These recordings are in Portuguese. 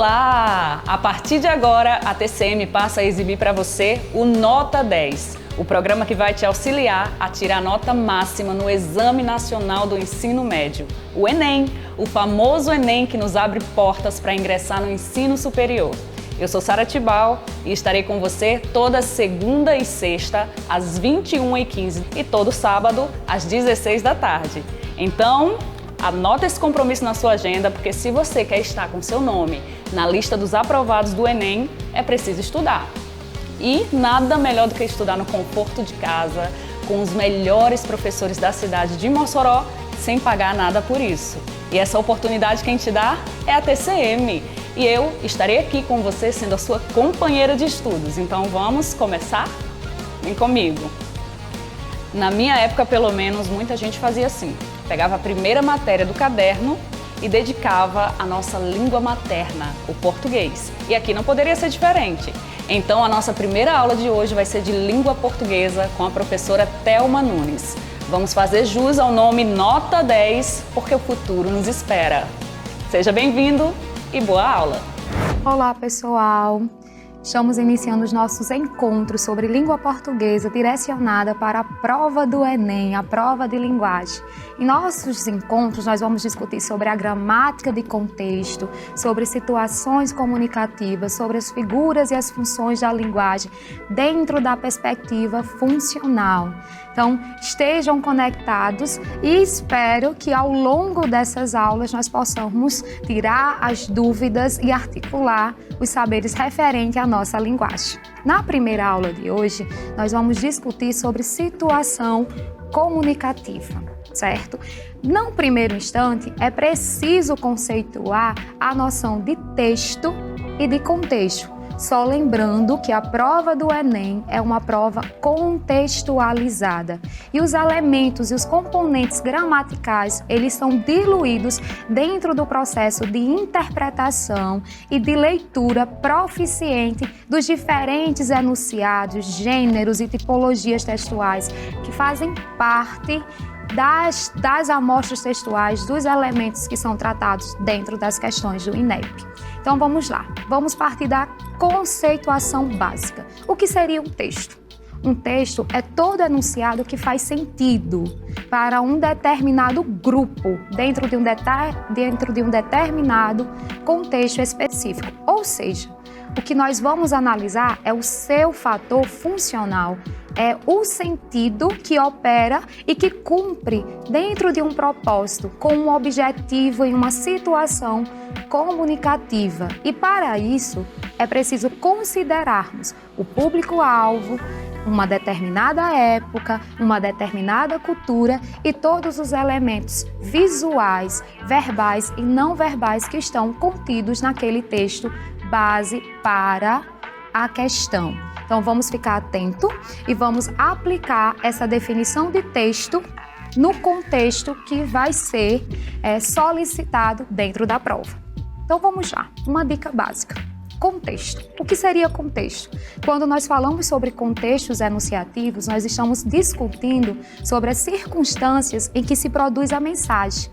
Olá! A partir de agora, a TCM passa a exibir para você o Nota 10, o programa que vai te auxiliar a tirar a nota máxima no Exame Nacional do Ensino Médio, o Enem, o famoso Enem que nos abre portas para ingressar no ensino superior. Eu sou Sara Tibal e estarei com você toda segunda e sexta, às 21h15 e todo sábado, às 16 da tarde. Então, anota esse compromisso na sua agenda, porque se você quer estar com seu nome na lista dos aprovados do Enem, é preciso estudar. E nada melhor do que estudar no conforto de casa, com os melhores professores da cidade de Mossoró, sem pagar nada por isso. E essa oportunidade quem te dá é a TCM. E eu estarei aqui com você sendo a sua companheira de estudos. Então vamos começar? Vem comigo! Na minha época, pelo menos, muita gente fazia assim. Pegava a primeira matéria do caderno e dedicava à nossa língua materna, o português. E aqui não poderia ser diferente. Então a nossa primeira aula de hoje vai ser de língua portuguesa com a professora Thelma Nunes. Vamos fazer jus ao nome Nota 10, porque o futuro nos espera. Seja bem-vindo e boa aula! Olá, pessoal! Estamos iniciando os nossos encontros sobre língua portuguesa direcionada para a prova do Enem, a prova de linguagem. Em nossos encontros, nós vamos discutir sobre a gramática de contexto, sobre situações comunicativas, sobre as figuras e as funções da linguagem dentro da perspectiva funcional. Então, estejam conectados e espero que ao longo dessas aulas nós possamos tirar as dúvidas e articular os saberes referentes à nossa linguagem. Na primeira aula de hoje, nós vamos discutir sobre situação comunicativa, certo? Num primeiro instante, é preciso conceituar a noção de texto e de contexto. Só lembrando que a prova do Enem é uma prova contextualizada e os elementos e os componentes gramaticais, eles são diluídos dentro do processo de interpretação e de leitura proficiente dos diferentes enunciados, gêneros e tipologias textuais que fazem parte das amostras textuais, dos elementos que são tratados dentro das questões do INEP. Então vamos lá, vamos partir da conceituação básica. O que seria um texto? Um texto é todo enunciado que faz sentido para um determinado grupo, dentro de um determinado contexto específico. Ou seja, o que nós vamos analisar é o seu fator funcional, é o sentido que opera e que cumpre dentro de um propósito, com um objetivo em uma situação comunicativa. E para isso, é preciso considerarmos o público-alvo, uma determinada época, uma determinada cultura e todos os elementos visuais, verbais e não verbais que estão contidos naquele texto base para a questão. Então vamos ficar atento e vamos aplicar essa definição de texto no contexto que vai ser solicitado dentro da prova. Então vamos lá, uma dica básica. Contexto. O que seria contexto? Quando nós falamos sobre contextos enunciativos, nós estamos discutindo sobre as circunstâncias em que se produz a mensagem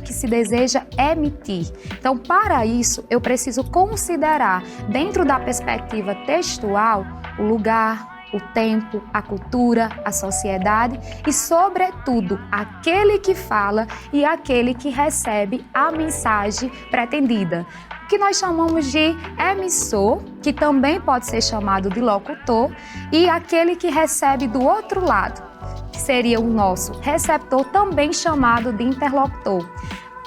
que se deseja emitir. Então, para isso, eu preciso considerar, dentro da perspectiva textual, o lugar, o tempo, a cultura, a sociedade e, sobretudo, aquele que fala e aquele que recebe a mensagem pretendida, que nós chamamos de emissor, que também pode ser chamado de locutor, e aquele que recebe do outro lado, que seria o nosso receptor, também chamado de interlocutor.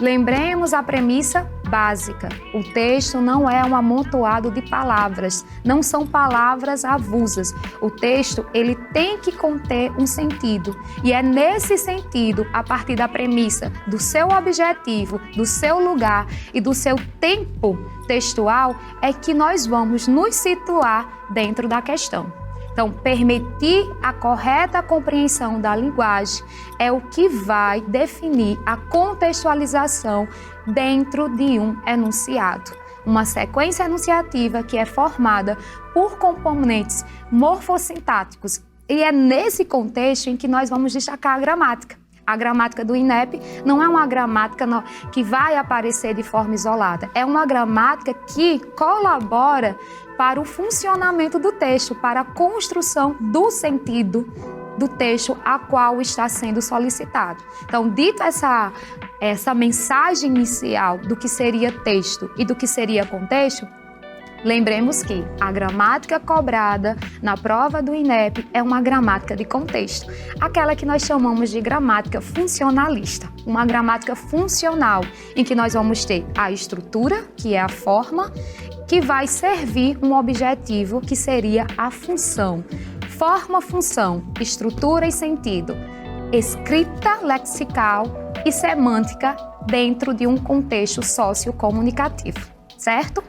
Lembremos a premissa básica. O texto não é um amontoado de palavras, não são palavras avulsas. O texto, ele tem que conter um sentido. E é nesse sentido, a partir da premissa do seu objetivo, do seu lugar e do seu tempo textual, é que nós vamos nos situar dentro da questão. Então, permitir a correta compreensão da linguagem é o que vai definir a contextualização dentro de um enunciado. Uma sequência enunciativa que é formada por componentes morfossintáticos. E é nesse contexto em que nós vamos destacar a gramática. A gramática do INEP não é uma gramática que vai aparecer de forma isolada. É uma gramática que colabora para o funcionamento do texto, para a construção do sentido do texto a qual está sendo solicitado. Então, dito essa mensagem inicial do que seria texto e do que seria contexto, lembremos que a gramática cobrada na prova do INEP é uma gramática de contexto, aquela que nós chamamos de gramática funcionalista, uma gramática funcional, em que nós vamos ter a estrutura, que é a forma, que vai servir um objetivo, que seria a função. Forma, função, estrutura e sentido, escrita lexical e semântica dentro de um contexto sociocomunicativo, certo?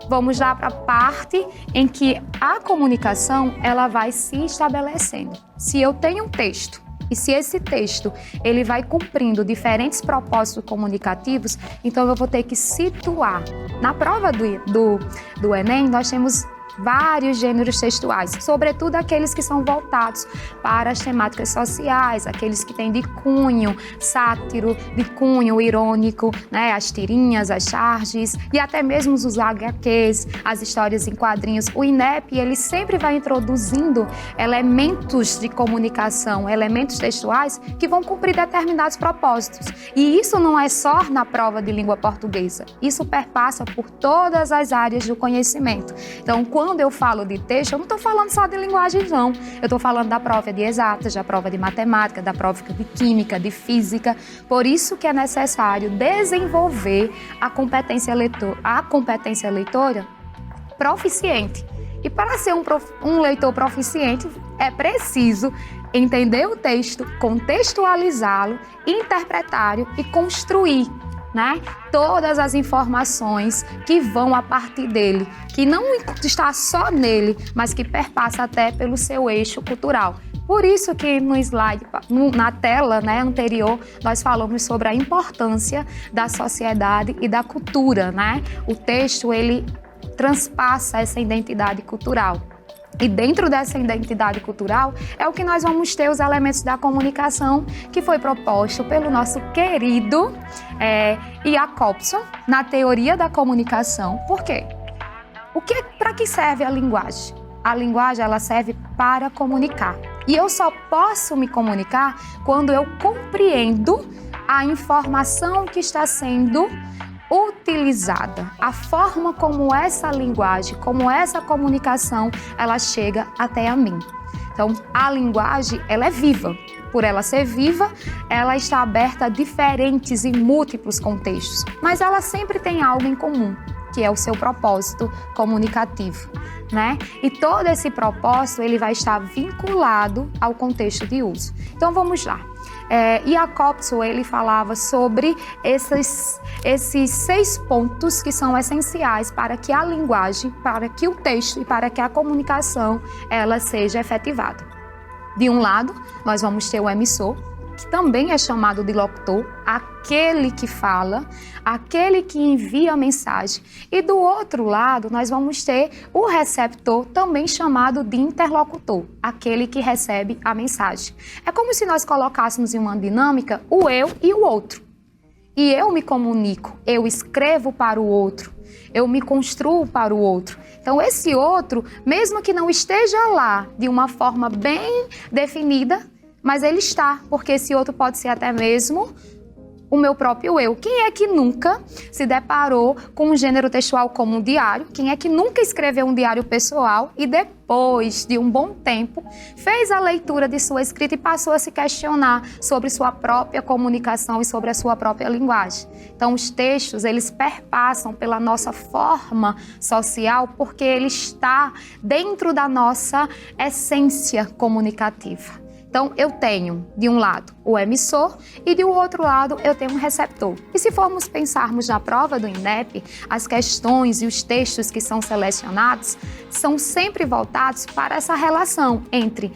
Vamos lá para a parte em que a comunicação ela vai se estabelecendo. Se eu tenho um texto e se esse texto ele vai cumprindo diferentes propósitos comunicativos, então eu vou ter que situar. Na prova do Enem, nós temos vários gêneros textuais, sobretudo aqueles que são voltados para as temáticas sociais, aqueles que têm de cunho sátiro, de cunho irônico, né? As tirinhas, as charges e até mesmo os HQs, as histórias em quadrinhos. O INEP, ele sempre vai introduzindo elementos de comunicação, elementos textuais que vão cumprir determinados propósitos. E isso não é só na prova de língua portuguesa, isso perpassa por todas as áreas do conhecimento. Então, quando eu falo de texto, eu não estou falando só de linguagem, não. Eu estou falando da prova de exatas, da prova de matemática, da prova de química, de física. Por isso que é necessário desenvolver a competência leitora proficiente. E para ser um leitor proficiente, é preciso entender o texto, contextualizá-lo, interpretá-lo e construir, né? Todas as informações que vão a partir dele, que não está só nele, mas que perpassa até pelo seu eixo cultural. Por isso que no slide, na tela, né, anterior, nós falamos sobre a importância da sociedade e da cultura, né? O texto, ele transpassa essa identidade cultural. E dentro dessa identidade cultural é o que nós vamos ter os elementos da comunicação que foi proposto pelo nosso querido Jacobson na teoria da comunicação. Por quê? Para que serve a linguagem? A linguagem ela serve para comunicar. E eu só posso me comunicar quando eu compreendo a informação que está sendo utilizada, a forma como essa linguagem, como essa comunicação, ela chega até a mim. Então, a linguagem, ela é viva. Por ela ser viva, ela está aberta a diferentes e múltiplos contextos, mas ela sempre tem algo em comum, que é o seu propósito comunicativo, né? E todo esse propósito, ele vai estar vinculado ao contexto de uso. Então, vamos lá. Jacobson, ele falava sobre esses 6 pontos que são essenciais para que a linguagem, para que o texto e para que a comunicação ela seja efetivada. De um lado, nós vamos ter o emissor, que também é chamado de locutor, aquele que fala, aquele que envia a mensagem. E do outro lado, nós vamos ter o receptor, também chamado de interlocutor, aquele que recebe a mensagem. É como se nós colocássemos em uma dinâmica o eu e o outro. E eu me comunico, eu escrevo para o outro, eu me construo para o outro. Então, esse outro, mesmo que não esteja lá de uma forma bem definida, mas ele está, porque esse outro pode ser até mesmo o meu próprio eu. Quem é que nunca se deparou com um gênero textual como um diário? Quem é que nunca escreveu um diário pessoal e depois de um bom tempo fez a leitura de sua escrita e passou a se questionar sobre sua própria comunicação e sobre a sua própria linguagem? Então, os textos, eles perpassam pela nossa forma social porque ele está dentro da nossa essência comunicativa. Então, eu tenho, de um lado, o emissor e, do outro lado, eu tenho um receptor. E se formos pensarmos na prova do INEP, as questões e os textos que são selecionados são sempre voltados para essa relação entre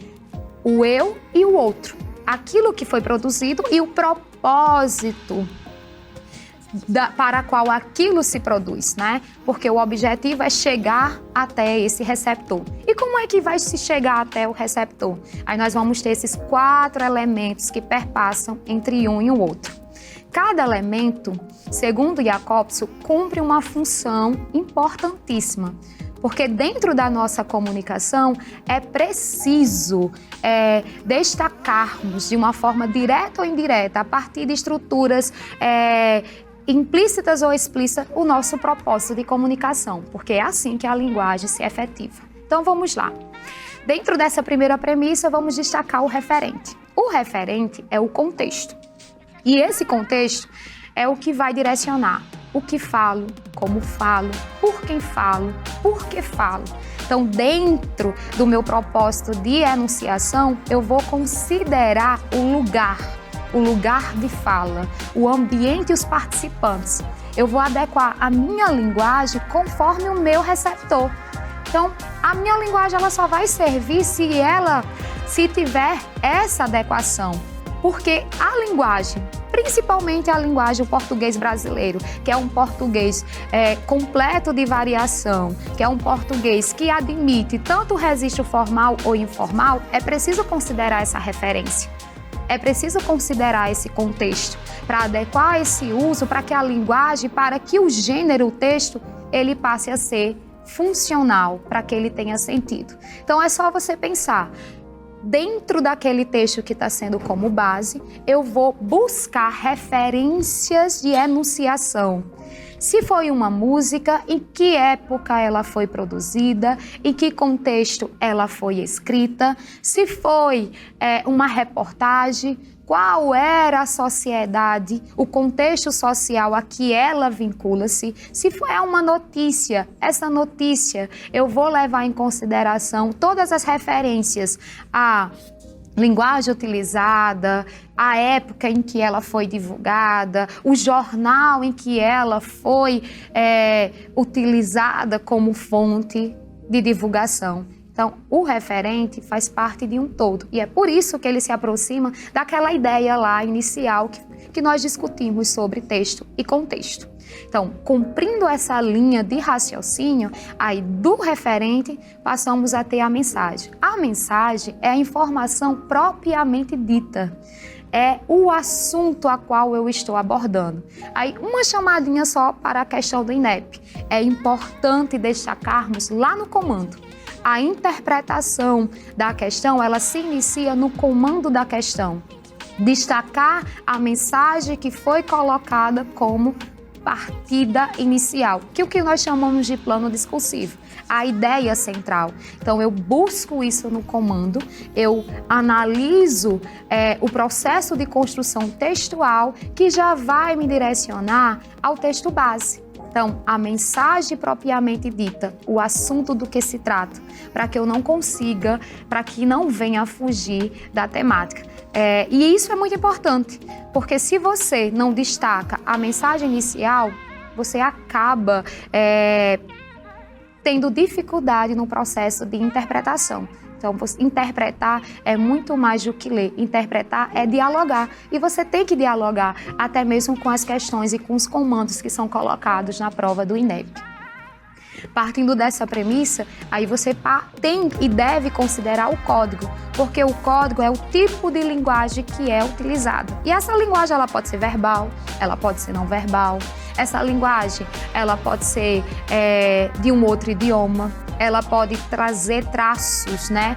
o eu e o outro, aquilo que foi produzido e o propósito para a qual aquilo se produz, né? Porque o objetivo é chegar até esse receptor. E como é que vai se chegar até o receptor? Aí nós vamos ter esses 4 elementos que perpassam entre um e o outro. Cada elemento, segundo Jacobson, cumpre uma função importantíssima. Porque dentro da nossa comunicação é preciso destacarmos de uma forma direta ou indireta, a partir de estruturas implícitas ou explícitas, o nosso propósito de comunicação, porque é assim que a linguagem se efetiva. Então vamos lá. Dentro dessa primeira premissa, vamos destacar o referente. O referente é o contexto. E esse contexto é o que vai direcionar o que falo, como falo, por quem falo, por que falo. Então, dentro do meu propósito de enunciação, eu vou considerar o lugar de fala, o ambiente e os participantes. Eu vou adequar a minha linguagem conforme o meu receptor. Então, a minha linguagem ela só vai servir se tiver essa adequação. Porque a linguagem, principalmente a linguagem português brasileiro, que é um português completo de variação, que é um português que admite tanto o registro formal ou informal, é preciso considerar essa referência. É preciso considerar esse contexto para adequar esse uso, para que a linguagem, para que o gênero, o texto, ele passe a ser funcional, para que ele tenha sentido. Então é só você pensar. Dentro daquele texto que está sendo como base, eu vou buscar referências de enunciação. Se foi uma música, em que época ela foi produzida, em que contexto ela foi escrita, se foi uma reportagem, qual era a sociedade, o contexto social a que ela vincula-se. Se é uma notícia, essa notícia eu vou levar em consideração todas as referências à linguagem utilizada, a época em que ela foi divulgada, o jornal em que ela foi utilizada como fonte de divulgação. Então, o referente faz parte de um todo e é por isso que ele se aproxima daquela ideia lá inicial que nós discutimos sobre texto e contexto. Então, cumprindo essa linha de raciocínio, aí do referente passamos a ter a mensagem. A mensagem é a informação propriamente dita. É o assunto a qual eu estou abordando. Aí, uma chamadinha só para a questão do INEP. É importante destacarmos lá no comando. A interpretação da questão, ela se inicia no comando da questão. Destacar a mensagem que foi colocada como partida inicial, que é o que nós chamamos de plano discursivo, a ideia central. Então, eu busco isso no comando, eu analiso o processo de construção textual que já vai me direcionar ao texto base. Então, a mensagem propriamente dita, o assunto do que se trata, para que eu não consiga, para que não venha a fugir da temática. E isso é muito importante, porque se você não destaca a mensagem inicial, você acaba tendo dificuldade no processo de interpretação. Então, interpretar é muito mais do que ler. Interpretar é dialogar. E você tem que dialogar até mesmo com as questões e com os comandos que são colocados na prova do INEP. Partindo dessa premissa, aí você tem e deve considerar o código, porque o código é o tipo de linguagem que é utilizado. E essa linguagem ela pode ser verbal, ela pode ser não verbal. Essa linguagem ela pode ser de um outro idioma. Ela pode trazer traços, né,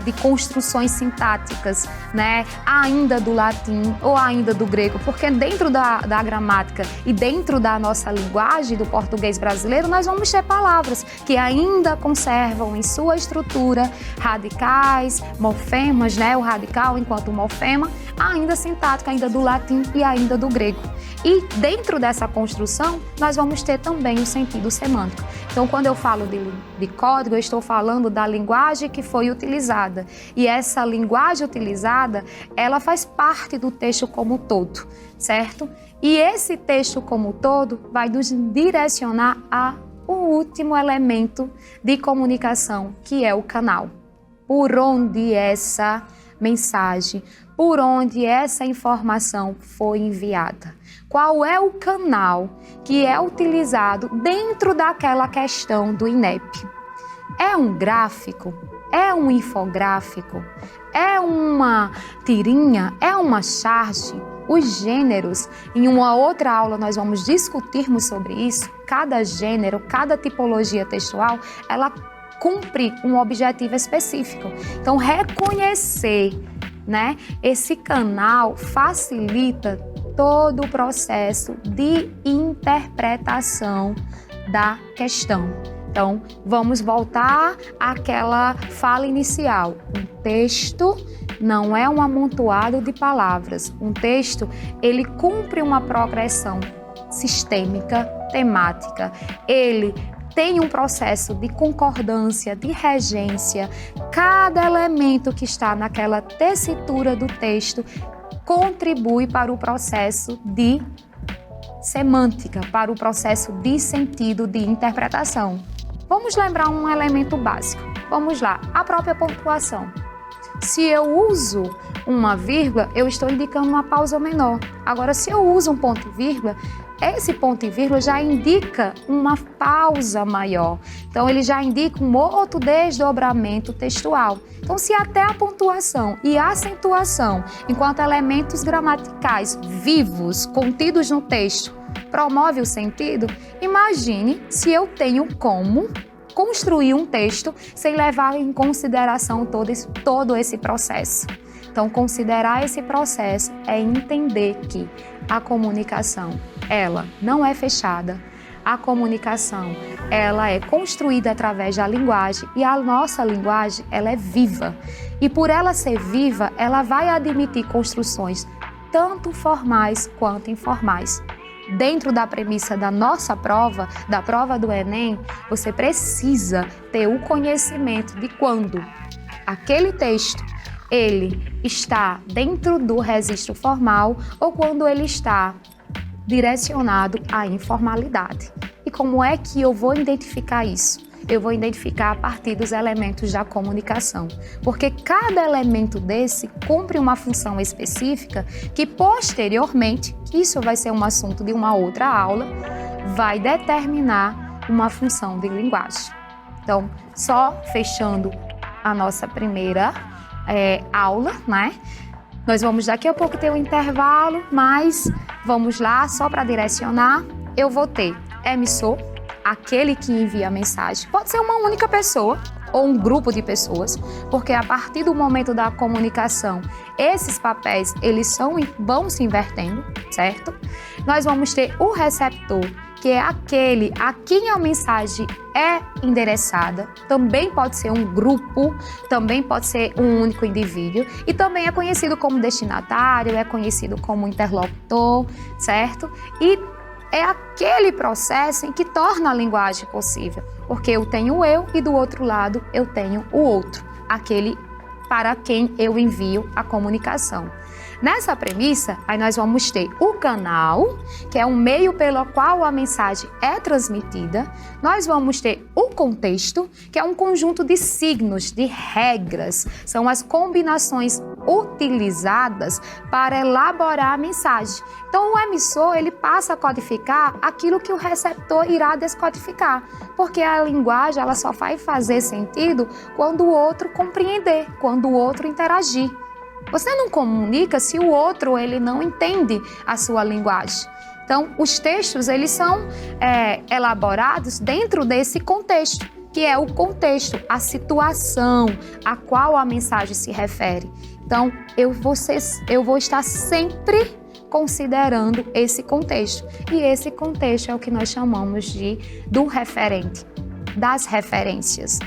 de construções sintáticas, né, ainda do latim ou ainda do grego, porque dentro da gramática e dentro da nossa linguagem, do português brasileiro, nós vamos ter palavras que ainda conservam em sua estrutura radicais, morfemas, né, o radical enquanto morfema, ainda sintática, ainda do latim e ainda do grego. E dentro dessa construção, nós vamos ter também o sentido semântico. Então, quando eu falo de código, eu estou falando da linguagem que foi utilizada. E essa linguagem utilizada, ela faz parte do texto como um todo, certo? E esse texto como um todo vai nos direcionar ao último elemento de comunicação, que é o canal. Por onde essa mensagem, por onde essa informação foi enviada. Qual é o canal que é utilizado dentro daquela questão do INEP? É um gráfico? É um infográfico? É uma tirinha? É uma charge? Os gêneros, em uma outra aula nós vamos discutirmos sobre isso. Cada gênero, cada tipologia textual, ela cumpre um objetivo específico. Então, reconhecer, né, esse canal facilita todo o processo de interpretação da questão. Então, vamos voltar àquela fala inicial. Um texto não é um amontoado de palavras. Um texto, ele cumpre uma progressão sistêmica, temática. Ele tem um processo de concordância, de regência. Cada elemento que está naquela tessitura do texto contribui para o processo de semântica, para o processo de sentido, de interpretação. Vamos lembrar um elemento básico. Vamos lá, a própria pontuação. Se eu uso uma vírgula, eu estou indicando uma pausa menor. Agora, se eu uso um ponto e vírgula, esse ponto e vírgula já indica uma pausa maior. Então, ele já indica um outro desdobramento textual. Então, se até a pontuação e a acentuação, enquanto elementos gramaticais vivos, contidos no texto, promove o sentido, imagine se eu tenho como construir um texto sem levar em consideração todo esse processo. Então, considerar esse processo é entender que a comunicação, ela não é fechada. A comunicação, ela é construída através da linguagem e a nossa linguagem, ela é viva. E por ela ser viva, ela vai admitir construções tanto formais quanto informais. Dentro da premissa da nossa prova, da prova do Enem, você precisa ter o conhecimento de quando aquele texto ele está dentro do registro formal ou quando ele está direcionado à informalidade. E como é que eu vou identificar isso? Eu vou identificar a partir dos elementos da comunicação, porque cada elemento desse cumpre uma função específica que posteriormente, isso vai ser um assunto de uma outra aula, vai determinar uma função de linguagem. Então, só fechando a nossa primeira aula, né? Nós vamos daqui a pouco ter um intervalo, mas vamos lá, só para direcionar, eu vou ter emissor, aquele que envia a mensagem. Pode ser uma única pessoa ou um grupo de pessoas, porque a partir do momento da comunicação, esses papéis, eles vão se invertendo, certo? Nós vamos ter o receptor, que é aquele a quem a mensagem é endereçada. Também pode ser um grupo, também pode ser um único indivíduo e também é conhecido como destinatário, é conhecido como interlocutor, certo? E é aquele processo em que torna a linguagem possível, porque eu tenho eu e do outro lado eu tenho o outro, aquele para quem eu envio a comunicação. Nessa premissa, aí nós vamos ter o canal, que é um meio pelo qual a mensagem é transmitida. Nós vamos ter o contexto, que é um conjunto de signos, de regras. São as combinações utilizadas para elaborar a mensagem. Então, o emissor, ele passa a codificar aquilo que o receptor irá descodificar, porque a linguagem, ela só vai fazer sentido quando o outro compreender, quando o outro interagir. Você não comunica se o outro ele não entende a sua linguagem. Então, os textos eles são elaborados dentro desse contexto, que é o contexto, a situação a qual a mensagem se refere. Então, eu vou estar sempre considerando esse contexto. E esse contexto é o que nós chamamos do referente, das referências.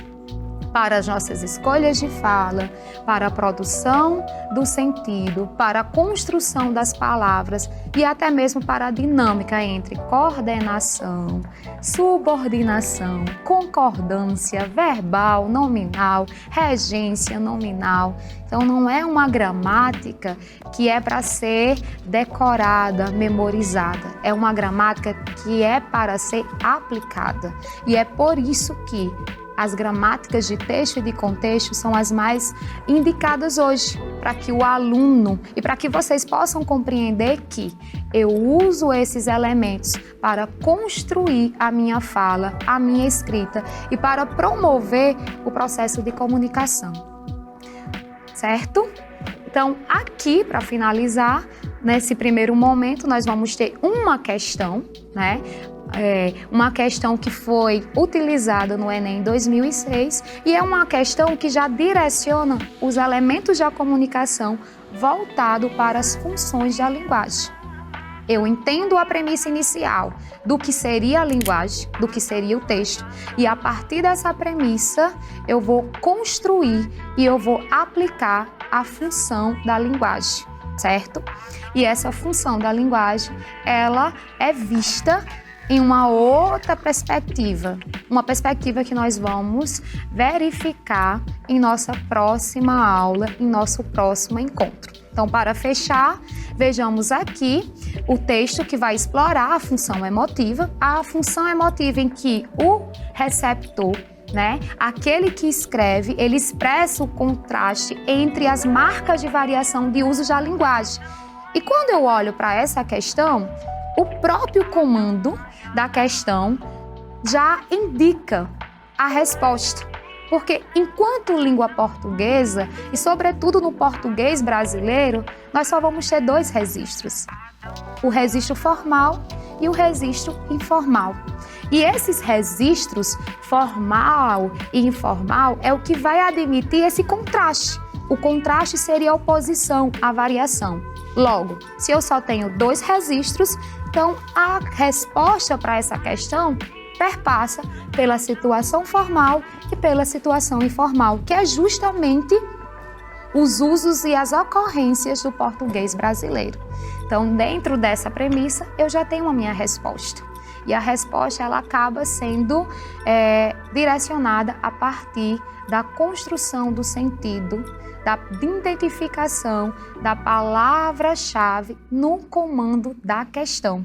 Para as nossas escolhas de fala, para a produção do sentido, para a construção das palavras e até mesmo para a dinâmica entre coordenação, subordinação, concordância, verbal, nominal, regência nominal. Então, não é uma gramática que é para ser decorada, memorizada. É uma gramática que é para ser aplicada. E é por isso que as gramáticas de texto e de contexto são as mais indicadas hoje, para que o aluno e para que vocês possam compreender que eu uso esses elementos para construir a minha fala, a minha escrita e para promover o processo de comunicação. Certo? Então, aqui, para finalizar, nesse primeiro momento, nós vamos ter uma questão, né? Uma questão que foi utilizada no Enem 2006 e é uma questão que já direciona os elementos da comunicação voltado para as funções da linguagem. Eu entendo a premissa inicial do que seria a linguagem, do que seria o texto, e a partir dessa premissa eu vou construir e eu vou aplicar a função da linguagem, certo? E essa função da linguagem, ela é vista em uma outra perspectiva, uma perspectiva que nós vamos verificar em nossa próxima aula, em nosso próximo encontro. Então, para fechar, vejamos aqui o texto que vai explorar a função emotiva em que o receptor, né, aquele que escreve, ele expressa o contraste entre as marcas de variação de uso da linguagem. E quando eu olho para essa questão, o próprio comando da questão já indica a resposta. Porque enquanto língua portuguesa, e sobretudo no português brasileiro, nós só vamos ter dois registros. O registro formal e o registro informal. E esses registros, formal e informal, é o que vai admitir esse contraste. O contraste seria a oposição, a variação. Logo, se eu só tenho dois registros, então a resposta para essa questão perpassa pela situação formal e pela situação informal, que é justamente os usos e as ocorrências do português brasileiro. Então, dentro dessa premissa, eu já tenho a minha resposta. E a resposta, ela acaba sendo direcionada a partir da construção do sentido, da identificação da palavra-chave no comando da questão.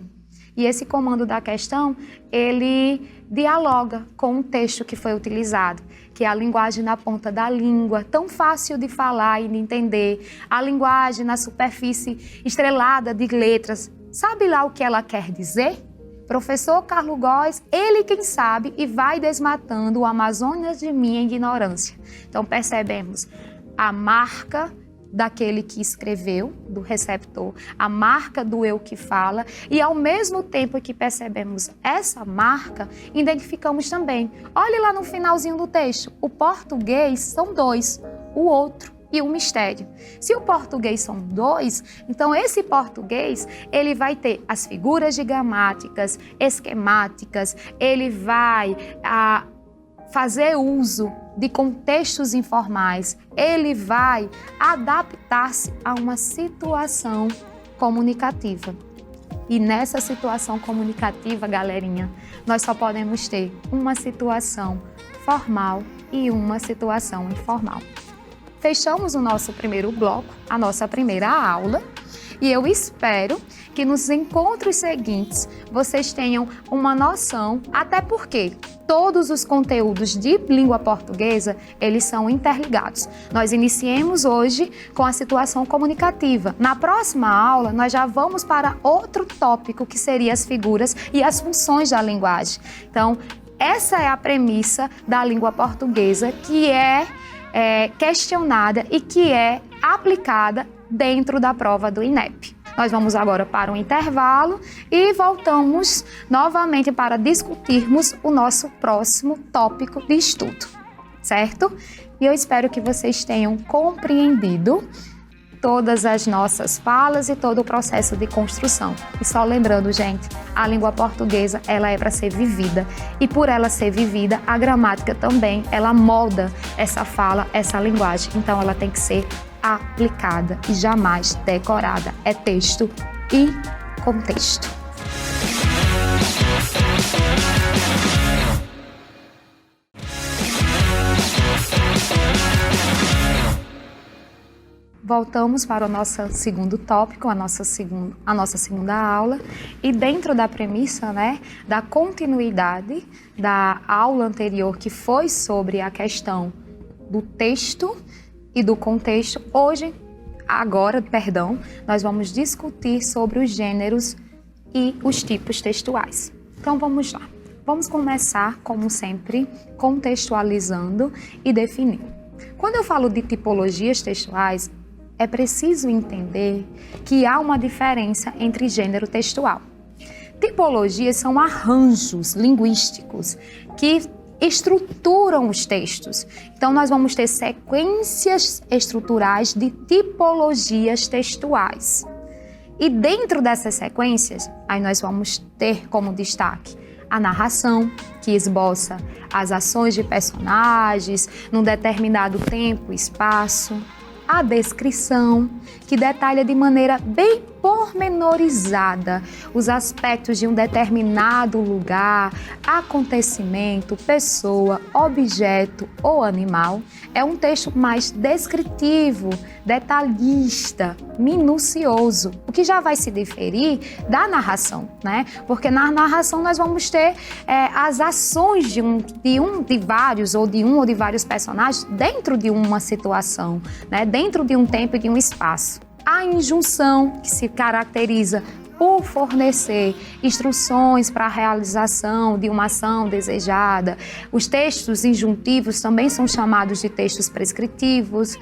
E esse comando da questão, ele dialoga com o texto que foi utilizado, que é a linguagem na ponta da língua, tão fácil de falar e de entender, a linguagem na superfície estrelada de letras. Sabe lá o que ela quer dizer? Professor Carlos Góes, ele quem sabe e vai desmatando o Amazonas de minha ignorância. Então percebemos a marca daquele que escreveu, do receptor, a marca do eu que fala, e ao mesmo tempo que percebemos essa marca, identificamos também, olhe lá no finalzinho do texto, o português são dois, o outro e o mistério. Se o português são dois, então esse português, ele vai ter as figuras digramáticas, esquemáticas, ele vai fazer uso de contextos informais, ele vai adaptar-se a uma situação comunicativa. E nessa situação comunicativa, galerinha, nós só podemos ter uma situação formal e uma situação informal. Fechamos o nosso primeiro bloco, a nossa primeira aula, e eu espero que nos encontros seguintes vocês tenham uma noção, até porque todos os conteúdos de língua portuguesa, eles são interligados. Nós iniciemos hoje com a situação comunicativa. Na próxima aula, nós já vamos para outro tópico, que seria as figuras e as funções da linguagem. Então, essa é a premissa da língua portuguesa, que é questionada e que é aplicada dentro da prova do INEP. Nós vamos agora para um intervalo e voltamos novamente para discutirmos o nosso próximo tópico de estudo, certo? E eu espero que vocês tenham compreendido todas as nossas falas e todo o processo de construção. E só lembrando, gente, a língua portuguesa, ela é para ser vivida. E por ela ser vivida, a gramática também, ela molda essa fala, essa linguagem. Então, ela tem que ser aplicada e jamais decorada. É texto e contexto. voltamos para o nosso segundo tópico, a nossa segunda aula, e dentro da premissa, né, da continuidade da aula anterior, que foi sobre a questão do texto e do contexto, nós vamos discutir sobre os gêneros e os tipos textuais. Então vamos lá. Vamos começar, como sempre, contextualizando e definindo. Quando eu falo de tipologias textuais, é preciso entender que há uma diferença entre gênero textual. Tipologias são arranjos linguísticos que estruturam os textos. Então, nós vamos ter sequências estruturais de tipologias textuais. E dentro dessas sequências, aí nós vamos ter como destaque a narração, que esboça as ações de personagens num determinado tempo e espaço. A descrição, que detalha de maneira bem pormenorizada os aspectos de um determinado lugar, acontecimento, pessoa, objeto ou animal. É um texto mais descritivo, detalhista, minucioso, o que já vai se diferir da narração, né? Porque na narração nós vamos ter as ações de vários ou de vários personagens dentro de uma situação, né? Dentro de um tempo e de um espaço. A injunção, que se caracteriza por fornecer instruções para a realização de uma ação desejada. Os textos injuntivos também são chamados de textos prescritivos,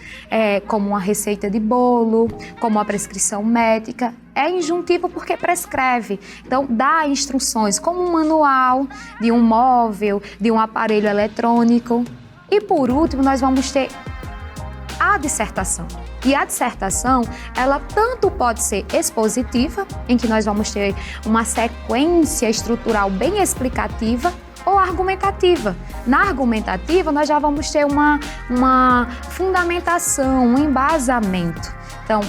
como uma receita de bolo, como a prescrição médica. É injuntivo porque prescreve, então dá instruções, como um manual de um móvel, de um aparelho eletrônico. E por último, nós vamos ter a dissertação. E a dissertação, ela tanto pode ser expositiva, em que nós vamos ter uma sequência estrutural bem explicativa, ou argumentativa. Na argumentativa, nós já vamos ter uma fundamentação, um embasamento. Então,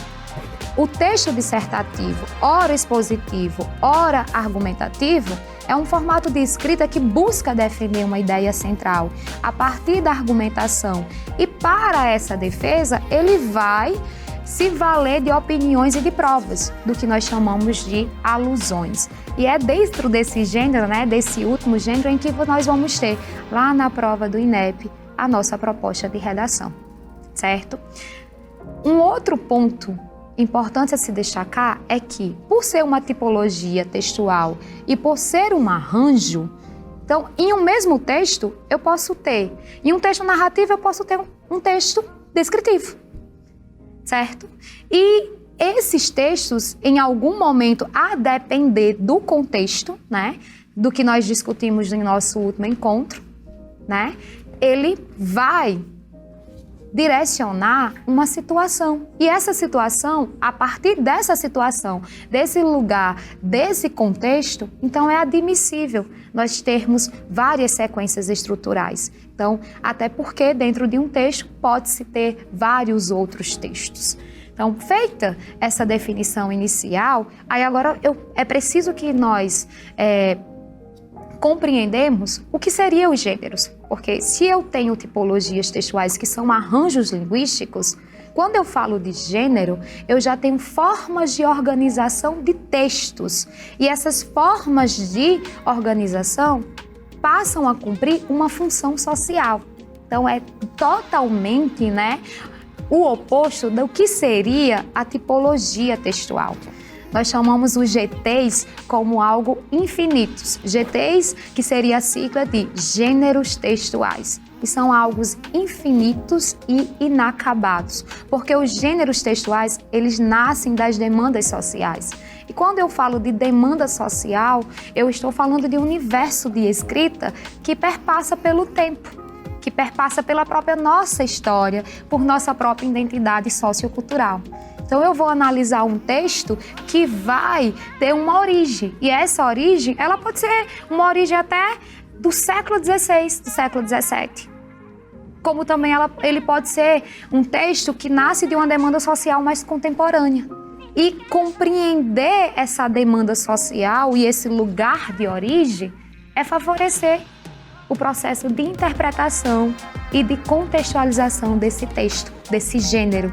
o texto dissertativo, ora expositivo, ora argumentativo, é um formato de escrita que busca defender uma ideia central a partir da argumentação. E para essa defesa, ele vai se valer de opiniões e de provas, do que nós chamamos de alusões. E é dentro desse gênero, né, desse último gênero, em que nós vamos ter, lá na prova do INEP, a nossa proposta de redação, certo? Um outro ponto importante a se destacar é que, por ser uma tipologia textual e por ser um arranjo, então, em um mesmo texto, eu posso ter, em um texto narrativo, eu posso ter um texto descritivo, certo? E esses textos, em algum momento, a depender do contexto, né, do que nós discutimos no nosso último encontro, né, ele vai direcionar uma situação. E essa situação, a partir dessa situação, desse lugar, desse contexto, então é admissível nós termos várias sequências estruturais. Então, até porque dentro de um texto pode-se ter vários outros textos. Então, feita essa definição inicial, aí agora é preciso que nós compreendemos o que seriam os gêneros. Porque se eu tenho tipologias textuais que são arranjos linguísticos, quando eu falo de gênero, eu já tenho formas de organização de textos. E essas formas de organização passam a cumprir uma função social. Então, é totalmente, né, o oposto do que seria a tipologia textual. Nós chamamos os GTs como algo infinitos. GTs, que seria a sigla de gêneros textuais. E são algo infinitos e inacabados. Porque os gêneros textuais, eles nascem das demandas sociais. E quando eu falo de demanda social, eu estou falando de um universo de escrita que perpassa pelo tempo, que perpassa pela própria nossa história, por nossa própria identidade sociocultural. Então, eu vou analisar um texto que vai ter uma origem. E essa origem, ela pode ser uma origem até do século XVI, do século XVII. Como também ele pode ser um texto que nasce de uma demanda social mais contemporânea. E compreender essa demanda social e esse lugar de origem é favorecer o processo de interpretação e de contextualização desse texto, desse gênero,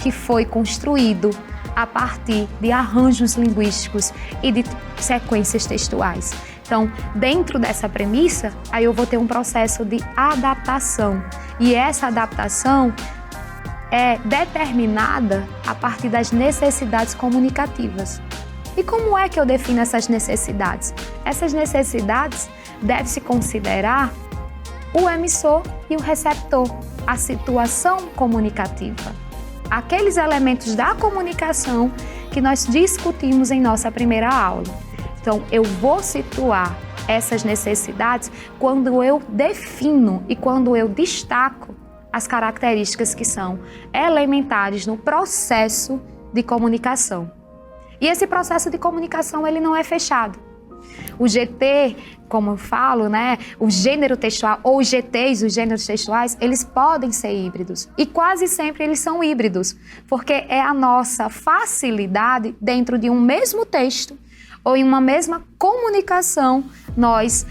que foi construído a partir de arranjos linguísticos e de sequências textuais. Então, dentro dessa premissa, aí eu vou ter um processo de adaptação. E essa adaptação é determinada a partir das necessidades comunicativas. E como é que eu defino essas necessidades? Essas necessidades devem-se considerar o emissor e o receptor, a situação comunicativa. Aqueles elementos da comunicação que nós discutimos em nossa primeira aula. Então, eu vou situar essas necessidades quando eu defino e quando eu destaco as características que são elementares no processo de comunicação. E esse processo de comunicação, ele não é fechado. O GT, como eu falo, né, o gênero textual ou os GTs, os gêneros textuais, eles podem ser híbridos. E quase sempre eles são híbridos, porque é a nossa facilidade dentro de um mesmo texto ou em uma mesma comunicação, nós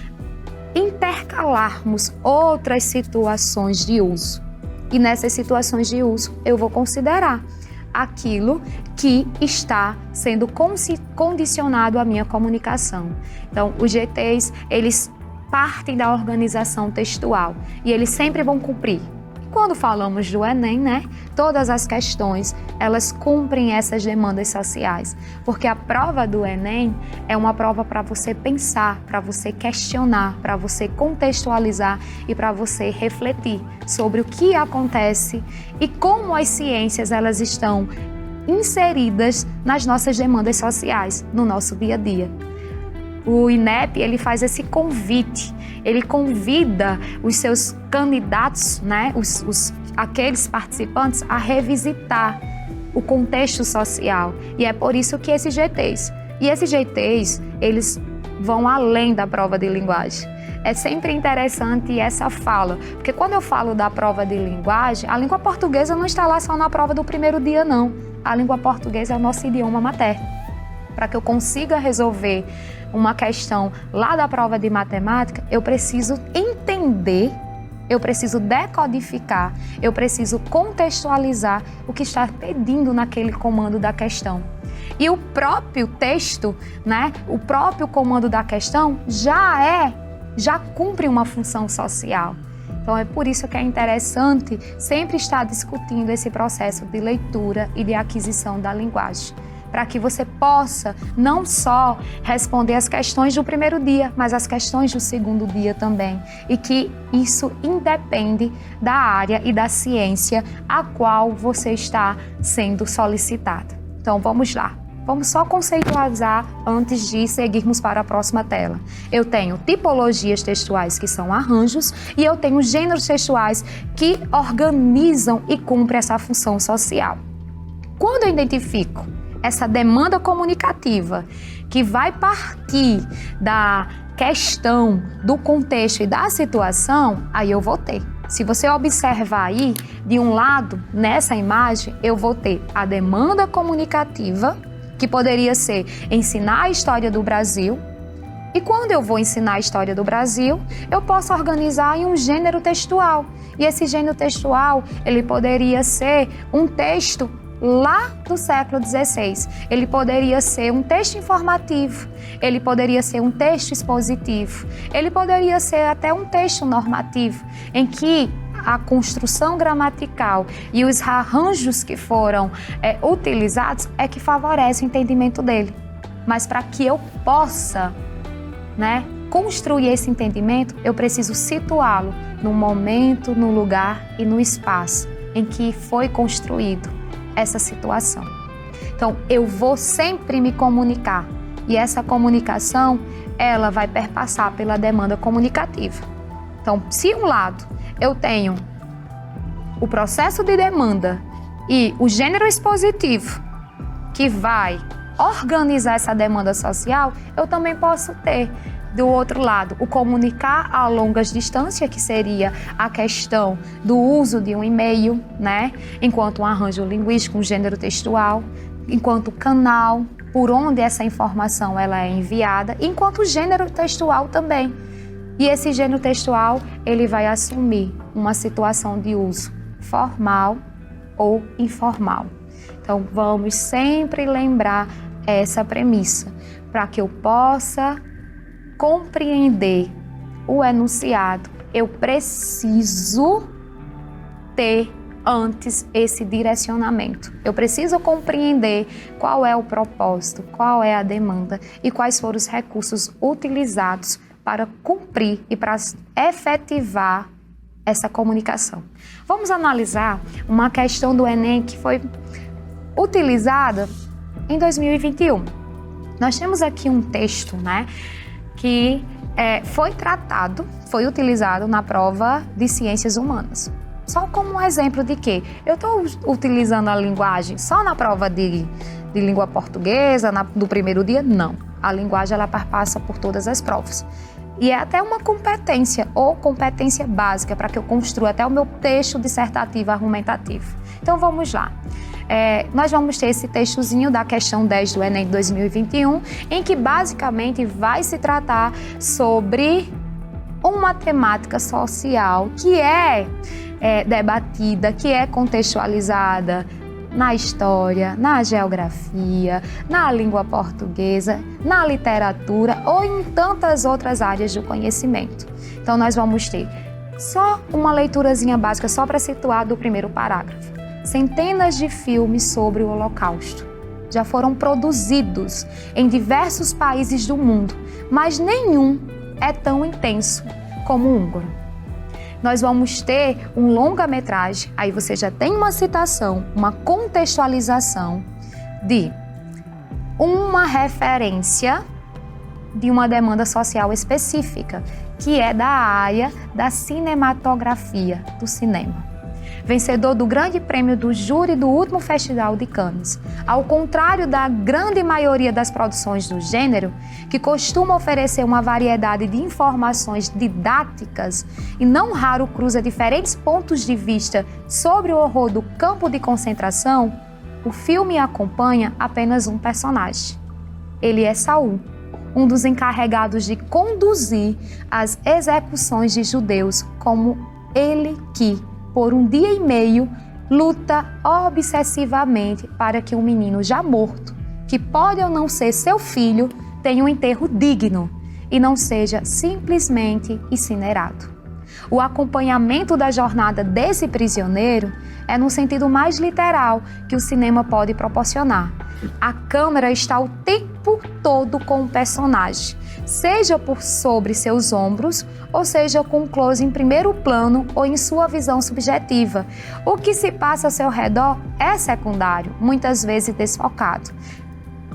intercalarmos outras situações de uso. E nessas situações de uso, eu vou considerar aquilo que está sendo condicionado à minha comunicação. Então, os GTs, eles partem da organização textual e eles sempre vão cumprir. Quando falamos do Enem, né, todas as questões, elas cumprem essas demandas sociais, porque a prova do Enem é uma prova para você pensar, para você questionar, para você contextualizar e para você refletir sobre o que acontece e como as ciências elas estão inseridas nas nossas demandas sociais, no nosso dia a dia. O INEP, ele faz esse convite, ele convida os seus candidatos, né, aqueles participantes a revisitar o contexto social. E é por isso que esses GTs, eles vão além da prova de linguagem. É sempre interessante essa fala, porque quando eu falo da prova de linguagem, a língua portuguesa não está lá só na prova do primeiro dia, não. A língua portuguesa é o nosso idioma materno. Para que eu consiga resolver uma questão lá da prova de matemática, eu preciso entender, eu preciso decodificar, eu preciso contextualizar o que está pedindo naquele comando da questão. E o próprio texto, né, o próprio comando da questão já cumpre uma função social. Então é por isso que é interessante sempre estar discutindo esse processo de leitura e de aquisição da linguagem, para que você possa não só responder as questões do primeiro dia, mas as questões do segundo dia também. E que isso independe da área e da ciência a qual você está sendo solicitado. Então vamos lá. Vamos só conceitualizar antes de seguirmos para a próxima tela. Eu tenho tipologias textuais, que são arranjos, e eu tenho gêneros textuais que organizam e cumprem essa função social. Quando eu identifico essa demanda comunicativa que vai partir da questão, do contexto e da situação, aí eu vou ter. Se você observar aí, de um lado, nessa imagem, eu vou ter a demanda comunicativa, que poderia ser ensinar a história do Brasil. E quando eu vou ensinar a história do Brasil, eu posso organizar em um gênero textual. E esse gênero textual, ele poderia ser um texto lá do século XVI. Ele poderia ser um texto informativo, ele poderia ser um texto expositivo, ele poderia ser até um texto normativo, em que a construção gramatical e os arranjos que foram utilizados é que favorece o entendimento dele. Mas para que eu possa, construir esse entendimento, eu preciso situá-lo no momento, no lugar e no espaço em que foi construído essa situação. Então, eu vou sempre me comunicar e essa comunicação, ela vai perpassar pela demanda comunicativa. Então, se um lado eu tenho o processo de demanda e o gênero expositivo que vai organizar essa demanda social, eu também posso ter do outro lado o comunicar a longas distâncias, que seria a questão do uso de um e-mail, enquanto um arranjo linguístico, um gênero textual, enquanto canal por onde essa informação ela é enviada, enquanto gênero textual também. E esse gênero textual, ele vai assumir uma situação de uso formal ou informal. Então, vamos sempre lembrar essa premissa, para que eu possa compreender o enunciado, eu preciso ter antes esse direcionamento. Eu preciso compreender qual é o propósito, qual é a demanda e quais foram os recursos utilizados para cumprir e para efetivar essa comunicação. Vamos analisar uma questão do Enem que foi utilizada em 2021. Nós temos aqui um texto, que foi utilizado na prova de Ciências Humanas. Só como um exemplo de que eu estou utilizando a linguagem só na prova de língua portuguesa, do primeiro dia? Não. A linguagem ela passa por todas as provas. E é até uma competência ou competência básica para que eu construa até o meu texto dissertativo argumentativo. Então vamos lá. Nós vamos ter esse textozinho da questão 10 do Enem 2021, em que basicamente vai se tratar sobre uma temática social que é debatida, que é contextualizada na história, na geografia, na língua portuguesa, na literatura ou em tantas outras áreas do conhecimento. Então nós vamos ter só uma leiturazinha básica, só para situar do primeiro parágrafo. Centenas de filmes sobre o Holocausto já foram produzidos em diversos países do mundo, mas nenhum é tão intenso como o húngaro. Nós vamos ter um longa-metragem, aí você já tem uma citação, uma contextualização de uma referência de uma demanda social específica, que é da área da cinematografia, do cinema. Vencedor do Grande Prêmio do Júri do último Festival de Cannes. Ao contrário da grande maioria das produções do gênero, que costuma oferecer uma variedade de informações didáticas e não raro cruza diferentes pontos de vista sobre o horror do campo de concentração, o filme acompanha apenas um personagem. Ele é Saul, um dos encarregados de conduzir as execuções de judeus, como ele que, por um dia e meio, luta obsessivamente para que um menino já morto, que pode ou não ser seu filho, tenha um enterro digno e não seja simplesmente incinerado. O acompanhamento da jornada desse prisioneiro é no sentido mais literal que o cinema pode proporcionar. A câmera está o tempo todo com o personagem, seja por sobre seus ombros, ou seja com um close em primeiro plano ou em sua visão subjetiva. O que se passa ao seu redor é secundário, muitas vezes desfocado.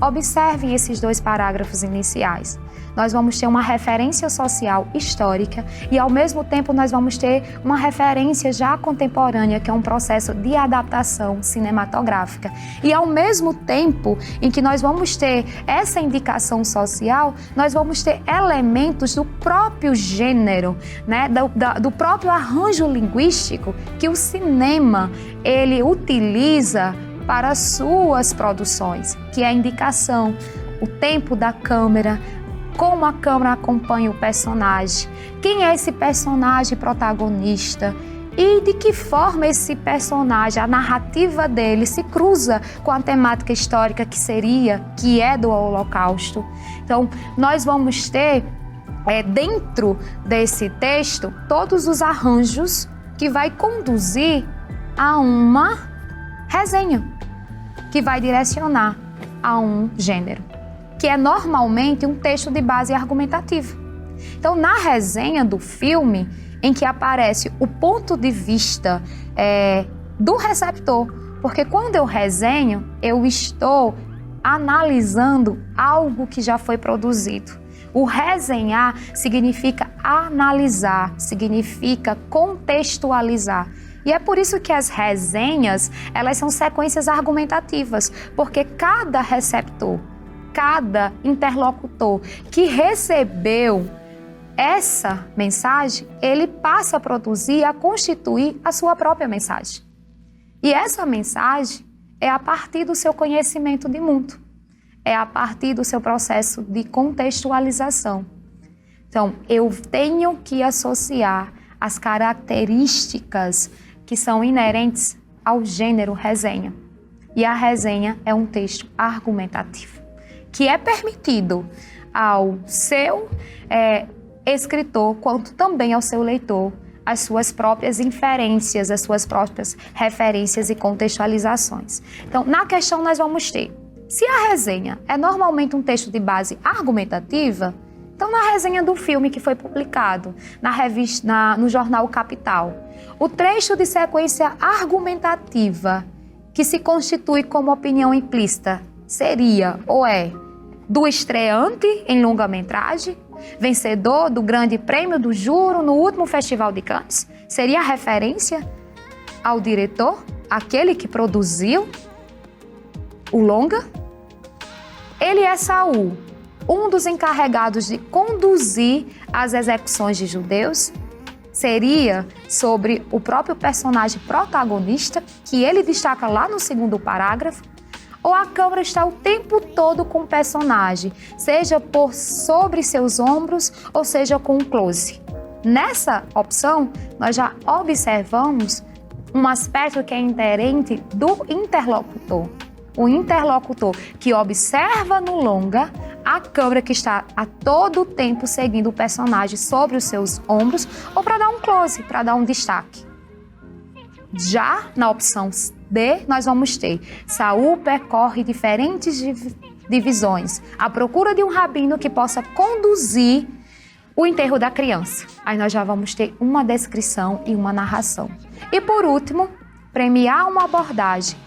Observem esses dois parágrafos iniciais. Nós vamos ter uma referência social histórica e, ao mesmo tempo, nós vamos ter uma referência já contemporânea, que é um processo de adaptação cinematográfica. E, ao mesmo tempo em que nós vamos ter essa indicação social, nós vamos ter elementos do próprio gênero, do próprio arranjo linguístico que o cinema ele utiliza para suas produções, que é a indicação, o tempo da câmera, como a câmera acompanha o personagem, quem é esse personagem protagonista e de que forma esse personagem, a narrativa dele se cruza com a temática histórica que é do Holocausto. Então, nós vamos ter dentro desse texto todos os arranjos que vai conduzir a uma resenha, que vai direcionar a um gênero, que é normalmente um texto de base argumentativa. Então, na resenha do filme, em que aparece o ponto de vista do receptor, porque quando eu resenho, eu estou analisando algo que já foi produzido. O resenhar significa analisar, significa contextualizar. E é por isso que as resenhas, elas são sequências argumentativas, porque cada receptor, cada interlocutor que recebeu essa mensagem, ele passa a produzir, a constituir a sua própria mensagem. E essa mensagem é a partir do seu conhecimento de mundo, é a partir do seu processo de contextualização. Então, eu tenho que associar as características que são inerentes ao gênero resenha. e a resenha é um texto argumentativo, que é permitido ao seu escritor, quanto também ao seu leitor, as suas próprias inferências, as suas próprias referências e contextualizações. Então, na questão nós vamos ter, se a resenha é normalmente um texto de base argumentativa, então na resenha do filme que foi publicado na revista, no jornal Capital, o trecho de sequência argumentativa que se constitui como opinião implícita seria ou é do estreante em longa-metragem, vencedor do Grande Prêmio do Júri no último Festival de Cannes, seria a referência ao diretor, aquele que produziu o longa? Ele é Saul, um dos encarregados de conduzir as execuções de judeus? Seria sobre o próprio personagem protagonista, que ele destaca lá no segundo parágrafo? Ou a câmera está o tempo todo com o personagem, seja por sobre seus ombros ou seja com um close? Nessa opção, nós já observamos um aspecto que é inerente do interlocutor. O interlocutor que observa no longa a câmera que está a todo tempo seguindo o personagem sobre os seus ombros ou para dar um close, para dar um destaque. Já na opção D, nós vamos ter Saul percorre diferentes divisões à procura de um rabino que possa conduzir o enterro da criança. Aí nós já vamos ter uma descrição e uma narração. E por último, premiar uma abordagem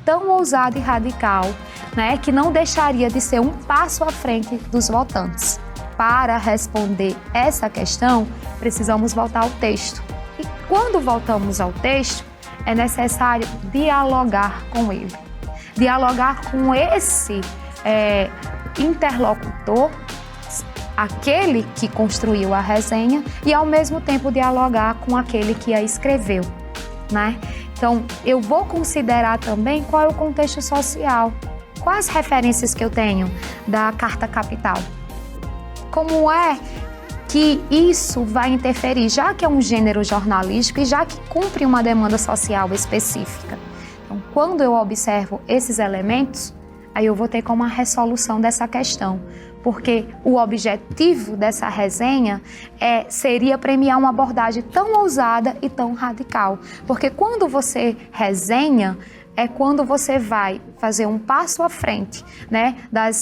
tão ousada e radical, né, que não deixaria de ser um passo à frente dos votantes. Para responder essa questão, precisamos voltar ao texto. E quando voltamos ao texto, é necessário dialogar com ele. Dialogar com esse interlocutor, aquele que construiu a resenha, e ao mesmo tempo dialogar com aquele que a escreveu, né? Então, eu vou considerar também qual é o contexto social, quais referências que eu tenho da Carta Capital. Como é que isso vai interferir, já que é um gênero jornalístico e já que cumpre uma demanda social específica. Então, quando eu observo esses elementos, aí eu vou ter como a resolução dessa questão, porque o objetivo dessa resenha seria premiar uma abordagem tão ousada e tão radical. Porque quando você resenha, é quando você vai fazer um passo à frente, né,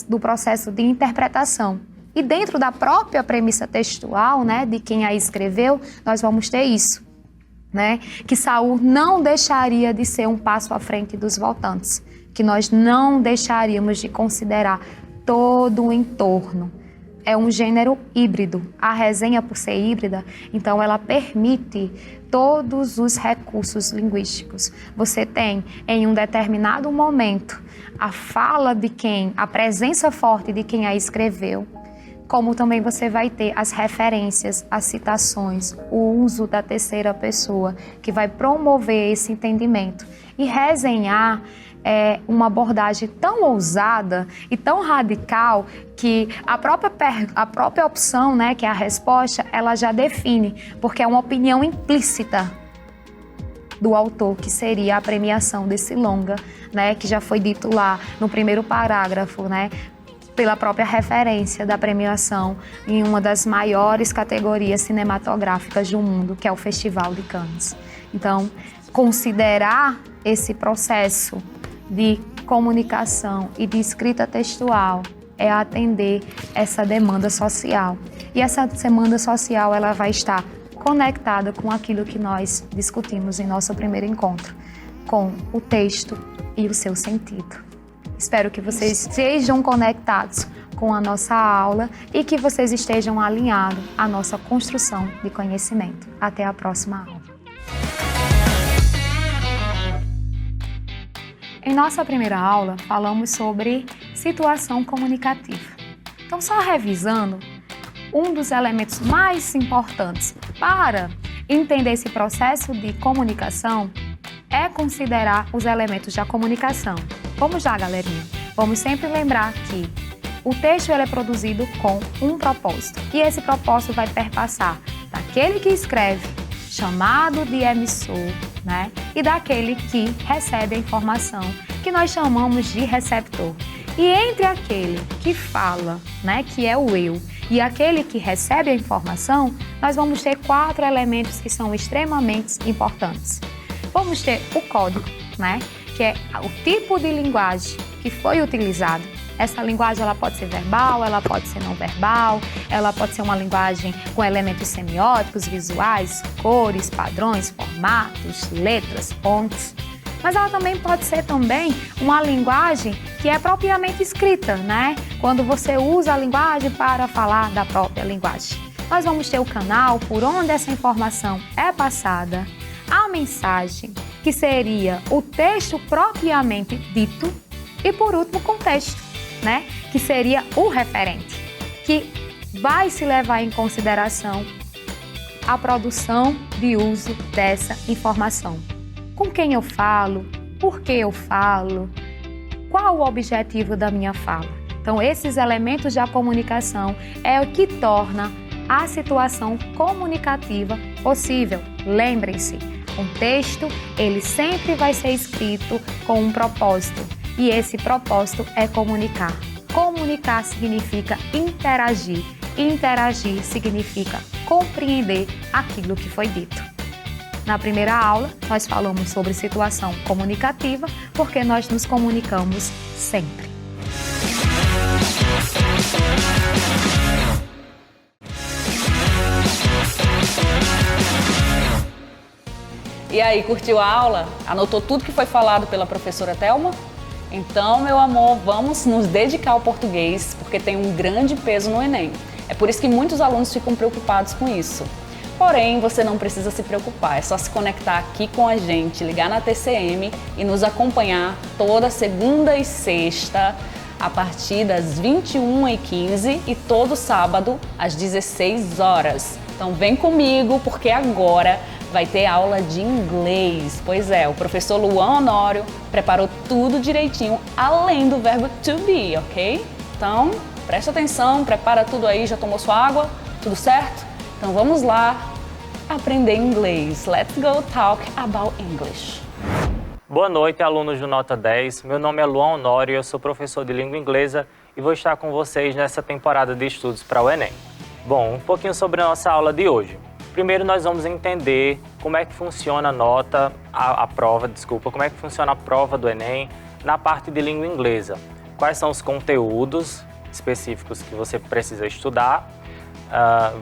do processo de interpretação. E dentro da própria premissa textual, né, de quem a escreveu, nós vamos ter isso, né, que Saul não deixaria de ser um passo à frente dos votantes, que nós não deixaríamos de considerar todo o entorno. É um gênero híbrido. A resenha, por ser híbrida, então ela permite todos os recursos linguísticos. Você tem, em um determinado momento, a fala de quem, a presença forte de quem a escreveu, como também você vai ter as referências, as citações, o uso da terceira pessoa, que vai promover esse entendimento. E resenhar é uma abordagem tão ousada e tão radical que a própria opção, né, que é a resposta, ela já define, porque é uma opinião implícita do autor, que seria a premiação desse longa, né, que já foi dito lá no primeiro parágrafo, né, pela própria referência da premiação em uma das maiores categorias cinematográficas do mundo, que é o Festival de Cannes. Então, considerar esse processo de comunicação e de escrita textual é atender essa demanda social. E essa demanda social, ela vai estar conectada com aquilo que nós discutimos em nosso primeiro encontro, com o texto e o seu sentido. Espero que vocês estejam conectados com a nossa aula e que vocês estejam alinhados à nossa construção de conhecimento. Até a próxima aula. Em nossa primeira aula, falamos sobre situação comunicativa. Então, só revisando, um dos elementos mais importantes para entender esse processo de comunicação é considerar os elementos da comunicação. Vamos lá, galerinha. Vamos sempre lembrar que o texto ele é produzido com um propósito. E esse propósito vai perpassar daquele que escreve, chamado de emissor, né? E daquele que recebe a informação, que nós chamamos de receptor. E entre aquele que fala, né, que é o eu, e aquele que recebe a informação, nós vamos ter 4 elementos que são extremamente importantes. Vamos ter o código, né, que é o tipo de linguagem que foi utilizado. Essa linguagem ela pode ser verbal, ela pode ser não verbal, ela pode ser uma linguagem com elementos semióticos, visuais, cores, padrões, formatos, letras, fontes. Mas ela também pode ser uma linguagem que é propriamente escrita, né? Quando você usa a linguagem para falar da própria linguagem. Nós vamos ter o canal por onde essa informação é passada, a mensagem, que seria o texto propriamente dito, e por último o contexto, né? Que seria o referente, que vai se levar em consideração a produção de uso dessa informação. Com quem eu falo, por que eu falo, qual o objetivo da minha fala. Então, esses elementos da comunicação é o que torna a situação comunicativa possível. Lembrem-se, um texto, ele sempre vai ser escrito com um propósito, e esse propósito é comunicar. Comunicar significa interagir, interagir significa compreender aquilo que foi dito. Na primeira aula, nós falamos sobre situação comunicativa, porque nós nos comunicamos sempre. E aí, curtiu a aula? Anotou tudo que foi falado pela professora Thelma? Então, meu amor, vamos nos dedicar ao português, porque tem um grande peso no Enem. É por isso que muitos alunos ficam preocupados com isso. Porém, você não precisa se preocupar, é só se conectar aqui com a gente, ligar na TCM e nos acompanhar toda segunda e sexta, a partir das 21h15 e todo sábado às 16 horas. Então vem comigo, porque agora vai ter aula de inglês. Pois é, o professor Luan Honório preparou tudo direitinho, além do verbo to be, ok? Então, preste atenção, prepara tudo aí, já tomou sua água? Tudo certo? Então vamos lá aprender inglês. Let's go talk about English. Boa noite, alunos do Nota 10. Meu nome é Luan Honório, eu sou professor de língua inglesa e vou estar com vocês nessa temporada de estudos para o Enem. Bom, um pouquinho sobre a nossa aula de hoje. Primeiro nós vamos entender como é que funciona como é que funciona a prova do Enem na parte de língua inglesa. Quais são os conteúdos específicos que você precisa estudar.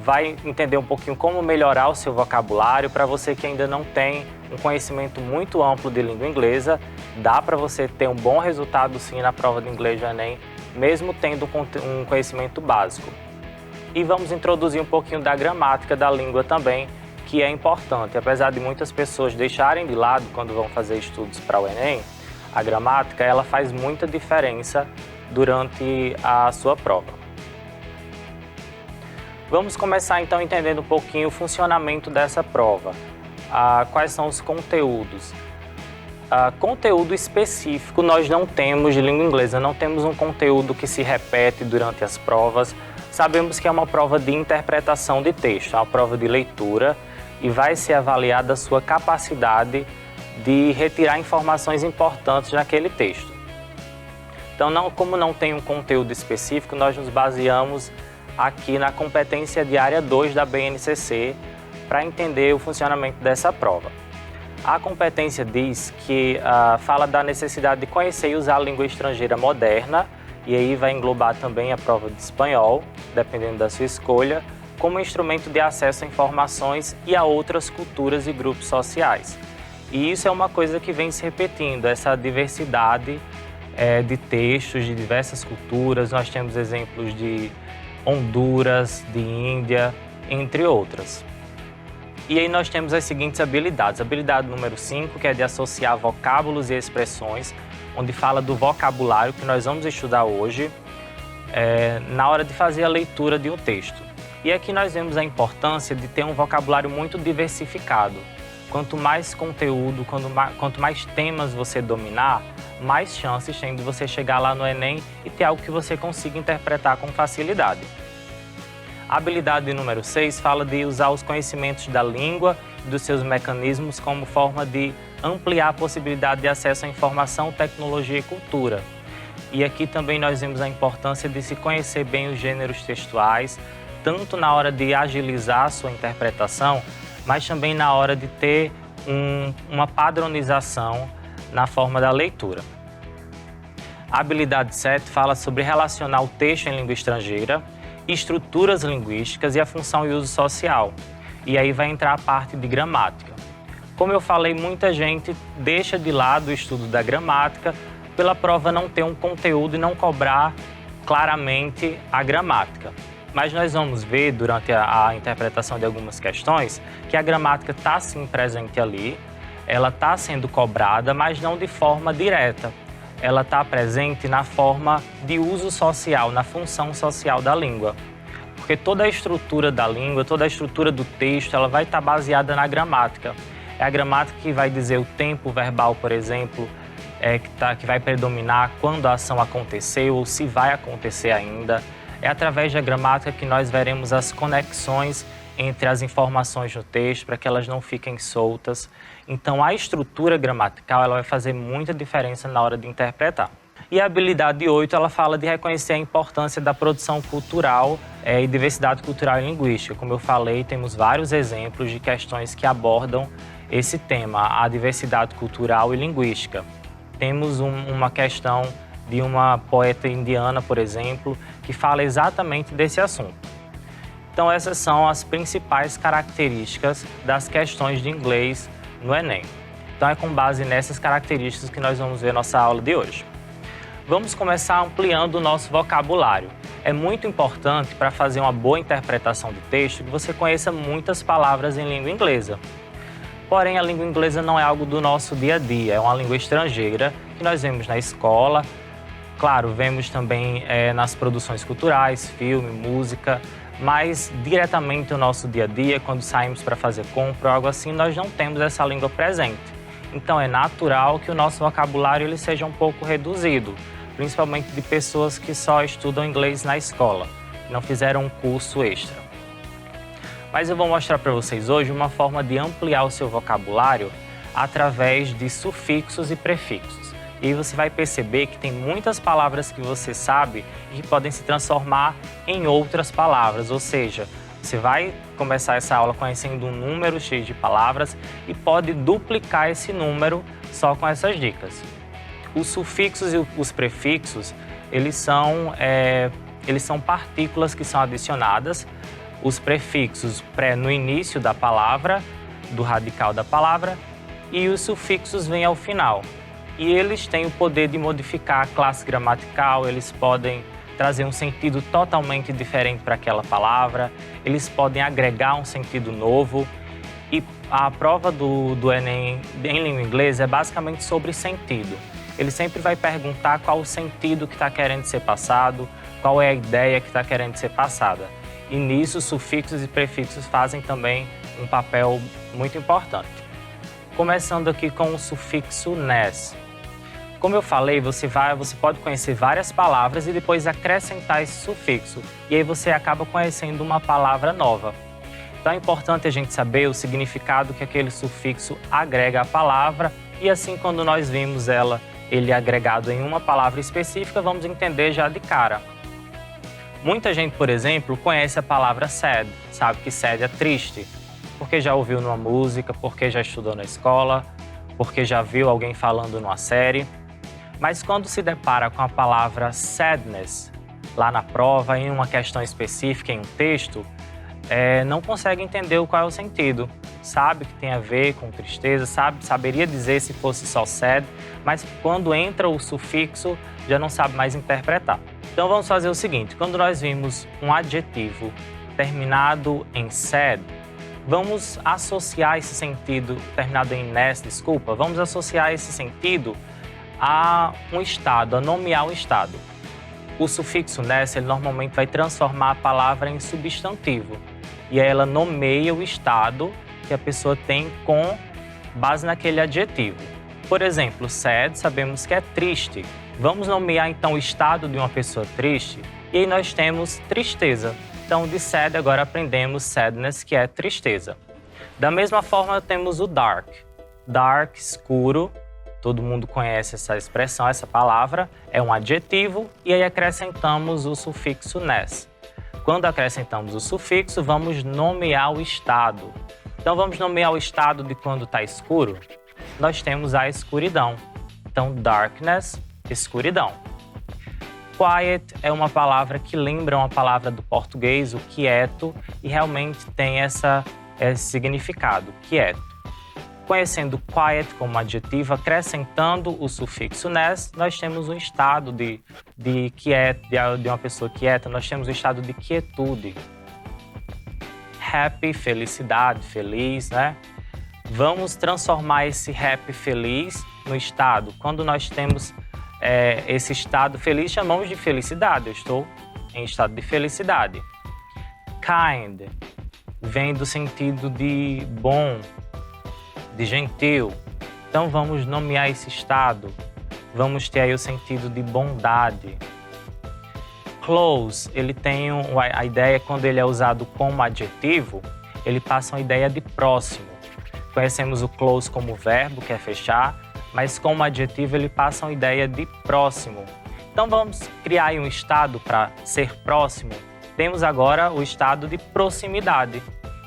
Vai entender um pouquinho como melhorar o seu vocabulário. Para você que ainda não tem um conhecimento muito amplo de língua inglesa, dá para você ter um bom resultado sim na prova de inglês do Enem, mesmo tendo um conhecimento básico. E vamos introduzir um pouquinho da gramática da língua também, que é importante. Apesar de muitas pessoas deixarem de lado quando vão fazer estudos para o Enem, a gramática ela faz muita diferença durante a sua prova. Vamos começar então entendendo um pouquinho o funcionamento dessa prova. Quais são os conteúdos? Conteúdo específico nós não temos de língua inglesa, não temos um conteúdo que se repete durante as provas. Sabemos que é uma prova de interpretação de texto, é uma prova de leitura e vai ser avaliada a sua capacidade de retirar informações importantes naquele texto. Então, como não tem um conteúdo específico, nós nos baseamos aqui na competência de área 2 da BNCC para entender o funcionamento dessa prova. A competência diz que fala da necessidade de conhecer e usar a língua estrangeira moderna, e aí vai englobar também a prova de espanhol, dependendo da sua escolha, como instrumento de acesso a informações e a outras culturas e grupos sociais. E isso é uma coisa que vem se repetindo, essa diversidade de textos de diversas culturas. Nós temos exemplos de Honduras, de Índia, entre outras. E aí nós temos as seguintes habilidades. Habilidade número 5, que é de associar vocábulos e expressões, onde fala do vocabulário que nós vamos estudar hoje, na hora de fazer a leitura de um texto. E aqui nós vemos a importância de ter um vocabulário muito diversificado. Quanto mais conteúdo, quanto mais temas você dominar, mais chances tem de você chegar lá no Enem e ter algo que você consiga interpretar com facilidade. A habilidade número 6 fala de usar os conhecimentos da língua e dos seus mecanismos como forma de ampliar a possibilidade de acesso à informação, tecnologia e cultura. E aqui também nós vemos a importância de se conhecer bem os gêneros textuais, tanto na hora de agilizar a sua interpretação, mas também na hora de ter uma padronização na forma da leitura. A habilidade 7 fala sobre relacionar o texto em língua estrangeira, estruturas linguísticas e a função e uso social. E aí vai entrar a parte de gramática. Como eu falei, muita gente deixa de lado o estudo da gramática pela prova não ter um conteúdo e não cobrar claramente a gramática. Mas nós vamos ver durante a interpretação de algumas questões que a gramática está sim presente ali, ela está sendo cobrada, mas não de forma direta. Ela está presente na forma de uso social, na função social da língua. Porque toda a estrutura da língua, toda a estrutura do texto, ela vai estar baseada na gramática. É a gramática que vai dizer o tempo verbal, por exemplo, que vai predominar quando a ação aconteceu ou se vai acontecer ainda. É através da gramática que nós veremos as conexões entre as informações no texto para que elas não fiquem soltas. Então, a estrutura gramatical ela vai fazer muita diferença na hora de interpretar. E a habilidade 8, ela fala de reconhecer a importância da produção cultural e diversidade cultural e linguística. Como eu falei, temos vários exemplos de questões que abordam esse tema, a diversidade cultural e linguística. Temos uma questão de uma poeta indiana, por exemplo, que fala exatamente desse assunto. Então, essas são as principais características das questões de inglês no Enem. Então, é com base nessas características que nós vamos ver nossa aula de hoje. Vamos começar ampliando o nosso vocabulário. É muito importante para fazer uma boa interpretação do texto que você conheça muitas palavras em língua inglesa. Porém, a língua inglesa não é algo do nosso dia a dia, é uma língua estrangeira que nós vemos na escola. Claro, vemos também nas produções culturais, filme, música, mas diretamente no nosso dia a dia, quando saímos para fazer compra ou algo assim, nós não temos essa língua presente. Então, é natural que o nosso vocabulário ele seja um pouco reduzido, principalmente de pessoas que só estudam inglês na escola, não fizeram um curso extra. Mas eu vou mostrar para vocês hoje uma forma de ampliar o seu vocabulário através de sufixos e prefixos. E aí você vai perceber que tem muitas palavras que você sabe e que podem se transformar em outras palavras. Ou seja, você vai começar essa aula conhecendo um número X de palavras e pode duplicar esse número só com essas dicas. Os sufixos e os prefixos, eles são partículas que são adicionadas. Os prefixos no início da palavra, do radical da palavra, e os sufixos vêm ao final. E eles têm o poder de modificar a classe gramatical, eles podem trazer um sentido totalmente diferente para aquela palavra, eles podem agregar um sentido novo. E a prova do Enem em língua inglesa é basicamente sobre sentido. Ele sempre vai perguntar qual o sentido que está querendo ser passado, qual é a ideia que está querendo ser passada. E nisso, sufixos e prefixos fazem também um papel muito importante. Começando aqui com o sufixo -nes. Como eu falei, você pode conhecer várias palavras e depois acrescentar esse sufixo. E aí você acaba conhecendo uma palavra nova. Então é importante a gente saber o significado que aquele sufixo agrega à palavra. E assim, quando nós vimos ele agregado em uma palavra específica, vamos entender já de cara. Muita gente, por exemplo, conhece a palavra sad, sabe que sad é triste, porque já ouviu numa música, porque já estudou na escola, porque já viu alguém falando numa série. Mas quando se depara com a palavra sadness, lá na prova, em uma questão específica, em um texto, não consegue entender qual é o sentido. Sabe que tem a ver com tristeza, saberia dizer se fosse só sad, mas quando entra o sufixo, já não sabe mais interpretar. Então vamos fazer o seguinte, quando nós vimos um adjetivo terminado em sad, vamos associar esse sentido, terminado em -nes, vamos associar esse sentido a um estado, a nomear um estado. O sufixo -nes, ele normalmente vai transformar a palavra em substantivo. E aí ela nomeia o estado que a pessoa tem com base naquele adjetivo. Por exemplo, sad, sabemos que é triste. Vamos nomear então o estado de uma pessoa triste e aí nós temos tristeza. Então, de sad agora aprendemos sadness, que é tristeza. Da mesma forma, temos o dark. Dark, escuro. Todo mundo conhece essa expressão, essa palavra. É um adjetivo e aí acrescentamos o sufixo ness. Quando acrescentamos o sufixo, vamos nomear o estado. Então, vamos nomear o estado de quando está escuro? Nós temos a escuridão. Então, darkness, escuridão. Quiet é uma palavra que lembra uma palavra do português, o quieto, e realmente tem esse significado, quieto. Conhecendo quiet como adjetivo, acrescentando o sufixo ness, nós temos um estado de uma pessoa quieta, nós temos um estado de quietude. Happy, felicidade, feliz, né? Vamos transformar esse happy, feliz, no estado. Quando nós temos esse estado feliz, chamamos de felicidade. Eu estou em estado de felicidade. Kind vem do sentido de bom, de gentil. Então vamos nomear esse estado. Vamos ter aí o sentido de bondade. Close, ele tem a ideia, quando ele é usado como adjetivo, ele passa uma ideia de próximo. Conhecemos o close como verbo, que é fechar, mas como adjetivo ele passa uma ideia de próximo. Então vamos criar aí um estado para ser próximo. Temos agora o estado de proximidade.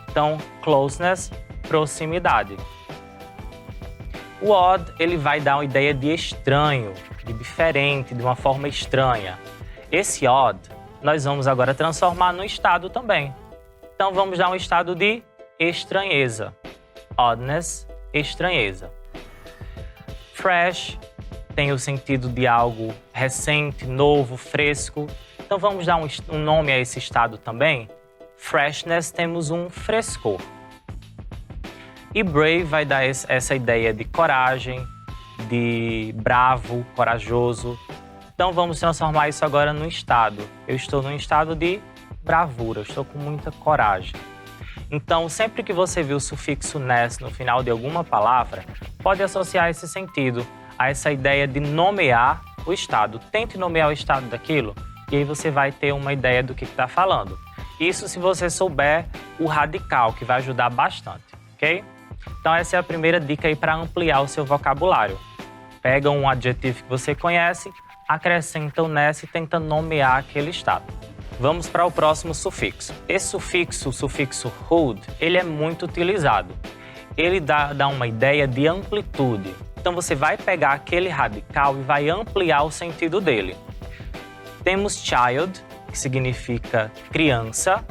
Então, closeness, proximidade. O odd, ele vai dar uma ideia de estranho, de diferente, de uma forma estranha. Esse odd, nós vamos agora transformar no estado também. Então, vamos dar um estado de estranheza. Oddness, estranheza. Fresh tem o sentido de algo recente, novo, fresco. Então, vamos dar um nome a esse estado também. Freshness, temos um frescor. E brave vai dar essa ideia de coragem, de bravo, corajoso. Então, vamos transformar isso agora num estado. Eu estou num estado de bravura, eu estou com muita coragem. Então, sempre que você vê o sufixo ness no final de alguma palavra, pode associar esse sentido a essa ideia de nomear o estado. Tente nomear o estado daquilo e aí você vai ter uma ideia do que está falando. Isso se você souber o radical, que vai ajudar bastante, ok? Então, essa é a primeira dica aí para ampliar o seu vocabulário. Pega um adjetivo que você conhece, acrescenta o ness e tenta nomear aquele estado. Vamos para o próximo sufixo. Esse sufixo, o sufixo hood, ele é muito utilizado. Ele dá uma ideia de amplitude. Então, você vai pegar aquele radical e vai ampliar o sentido dele. Temos child, que significa criança.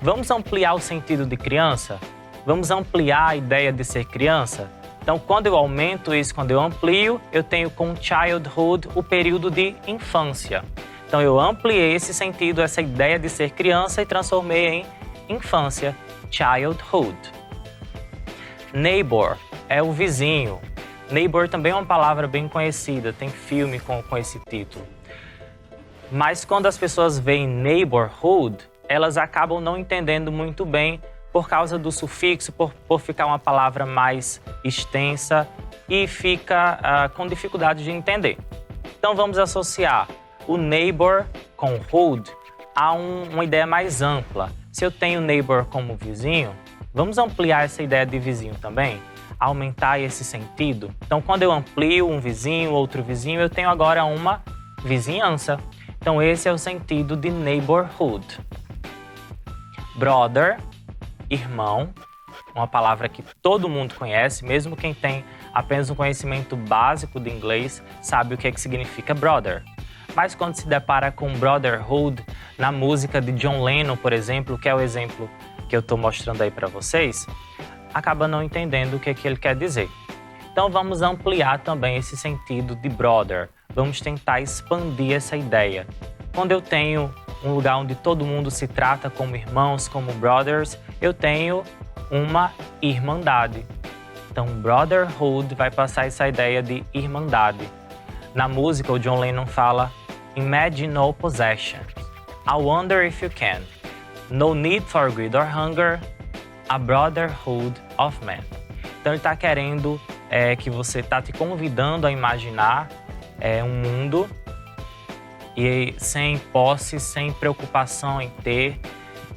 Vamos ampliar o sentido de criança? Vamos ampliar a ideia de ser criança? Então, quando eu aumento isso, quando eu amplio, eu tenho com childhood o período de infância. Então, eu ampliei esse sentido, essa ideia de ser criança e transformei em infância, childhood. Neighbor é o vizinho. Neighbor também é uma palavra bem conhecida, tem filme com esse título. Mas quando as pessoas veem neighborhood, elas acabam não entendendo muito bem por causa do sufixo, por ficar uma palavra mais extensa e fica com dificuldade de entender. Então, vamos associar o neighbor com hood a uma ideia mais ampla. Se eu tenho neighbor como vizinho, vamos ampliar essa ideia de vizinho também, aumentar esse sentido. Então, quando eu amplio um vizinho, outro vizinho, eu tenho agora uma vizinhança. Então, esse é o sentido de neighborhood. Brother, irmão, uma palavra que todo mundo conhece, mesmo quem tem apenas um conhecimento básico de inglês, sabe o que significa brother. Mas quando se depara com brotherhood, na música de John Lennon, por exemplo, que é o exemplo que eu estou mostrando aí para vocês, acaba não entendendo o que ele quer dizer. Então, vamos ampliar também esse sentido de brother. Vamos tentar expandir essa ideia. Quando eu tenho um lugar onde todo mundo se trata como irmãos, como brothers, eu tenho uma irmandade. Então, brotherhood vai passar essa ideia de irmandade. Na música, o John Lennon fala Imagine no possessions. I wonder if you can. No need for greed or hunger. A brotherhood of men. Então, ele está querendo que você está te convidando a imaginar um mundo e sem posse, sem preocupação em ter.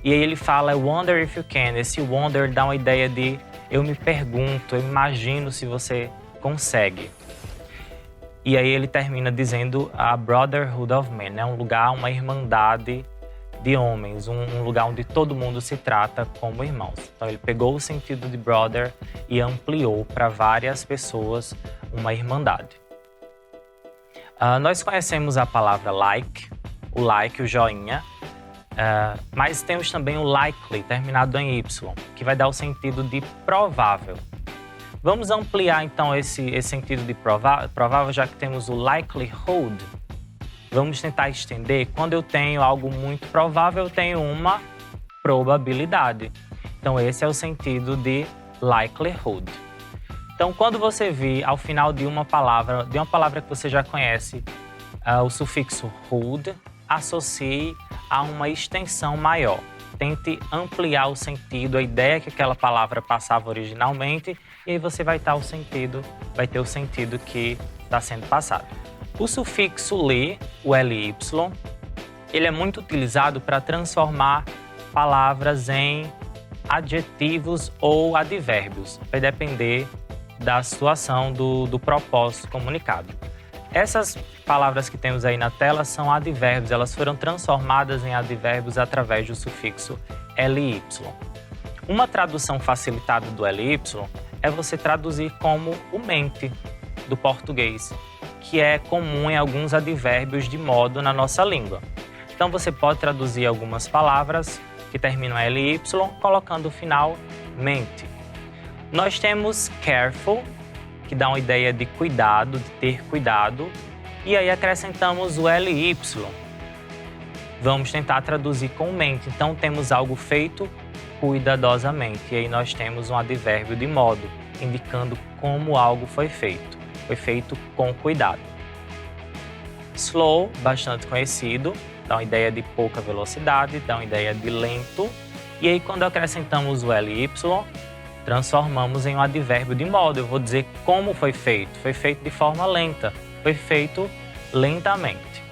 E aí ele fala, I wonder if you can. Esse wonder dá uma ideia de eu me pergunto, eu imagino se você consegue. E aí ele termina dizendo a Brotherhood of Men, né? Um lugar, uma irmandade de homens, um lugar onde todo mundo se trata como irmãos. Então ele pegou o sentido de brother e ampliou para várias pessoas uma irmandade. Nós conhecemos a palavra like, o joinha, mas temos também o likely, terminado em Y, que vai dar o sentido de provável. Vamos ampliar então esse sentido de provável, já que temos o likelihood. Vamos tentar estender. Quando eu tenho algo muito provável, eu tenho uma probabilidade. Então esse é o sentido de likelihood. Então quando você vir ao final de uma palavra que você já conhece, o sufixo hood, associe a uma extensão maior. Tente ampliar o sentido, a ideia que aquela palavra passava originalmente, e aí você vai ter o sentido que está sendo passado. O sufixo li, o ly, ele é muito utilizado para transformar palavras em adjetivos ou advérbios. Vai depender da situação do propósito comunicado. Essas palavras que temos aí na tela são advérbios, elas foram transformadas em advérbios através do sufixo ly. Uma tradução facilitada do ly é você traduzir como o mente do português, que é comum em alguns advérbios de modo na nossa língua. Então você pode traduzir algumas palavras que terminam em ly, colocando o final mente. Nós temos careful, que dá uma ideia de cuidado, de ter cuidado, e aí acrescentamos o ly. Vamos tentar traduzir com mente. Então temos algo feito cuidadosamente, e aí nós temos um advérbio de modo, indicando como algo foi feito com cuidado. Slow, bastante conhecido, dá uma ideia de pouca velocidade, dá uma ideia de lento, e aí quando acrescentamos o ly, transformamos em um advérbio de modo. Eu vou dizer como foi feito de forma lenta, foi feito lentamente.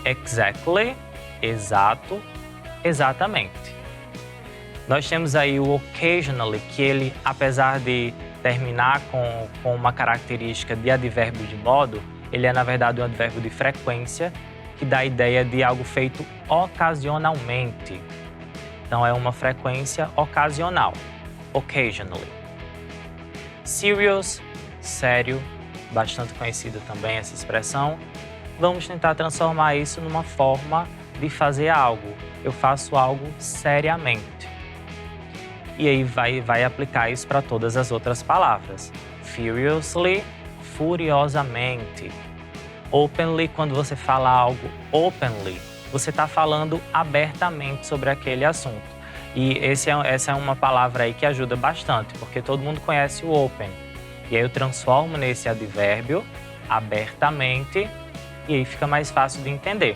Exactly, exato, exatamente. Nós temos aí o occasionally, que ele, apesar de terminar com uma característica de advérbio de modo, ele é na verdade um advérbio de frequência, que dá a ideia de algo feito ocasionalmente. Então é uma frequência ocasional. Occasionally. Serious, sério, bastante conhecida também essa expressão. Vamos tentar transformar isso numa forma de fazer algo. Eu faço algo seriamente. E aí vai aplicar isso para todas as outras palavras. Furiously, furiosamente. Openly, quando você fala algo openly, você está falando abertamente sobre aquele assunto. E essa é uma palavra aí que ajuda bastante, porque todo mundo conhece o open. E aí eu transformo nesse advérbio, abertamente, e aí fica mais fácil de entender.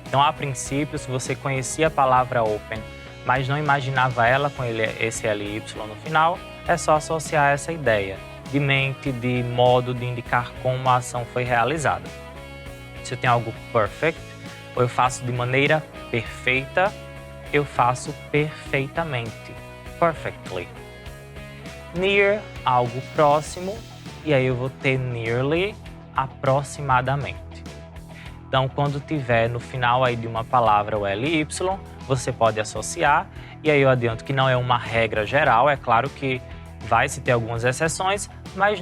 Então, a princípio, se você conhecia a palavra open, mas não imaginava ela com esse ly no final, é só associar essa ideia de mente, de modo de indicar como a ação foi realizada. Se eu tenho algo perfect, ou eu faço de maneira perfeita, eu faço perfeitamente, perfectly. Near, algo próximo, e aí eu vou ter nearly, aproximadamente. Então, quando tiver no final aí de uma palavra o ly, você pode associar, e aí eu adianto que não é uma regra geral, é claro que vai se ter algumas exceções, mas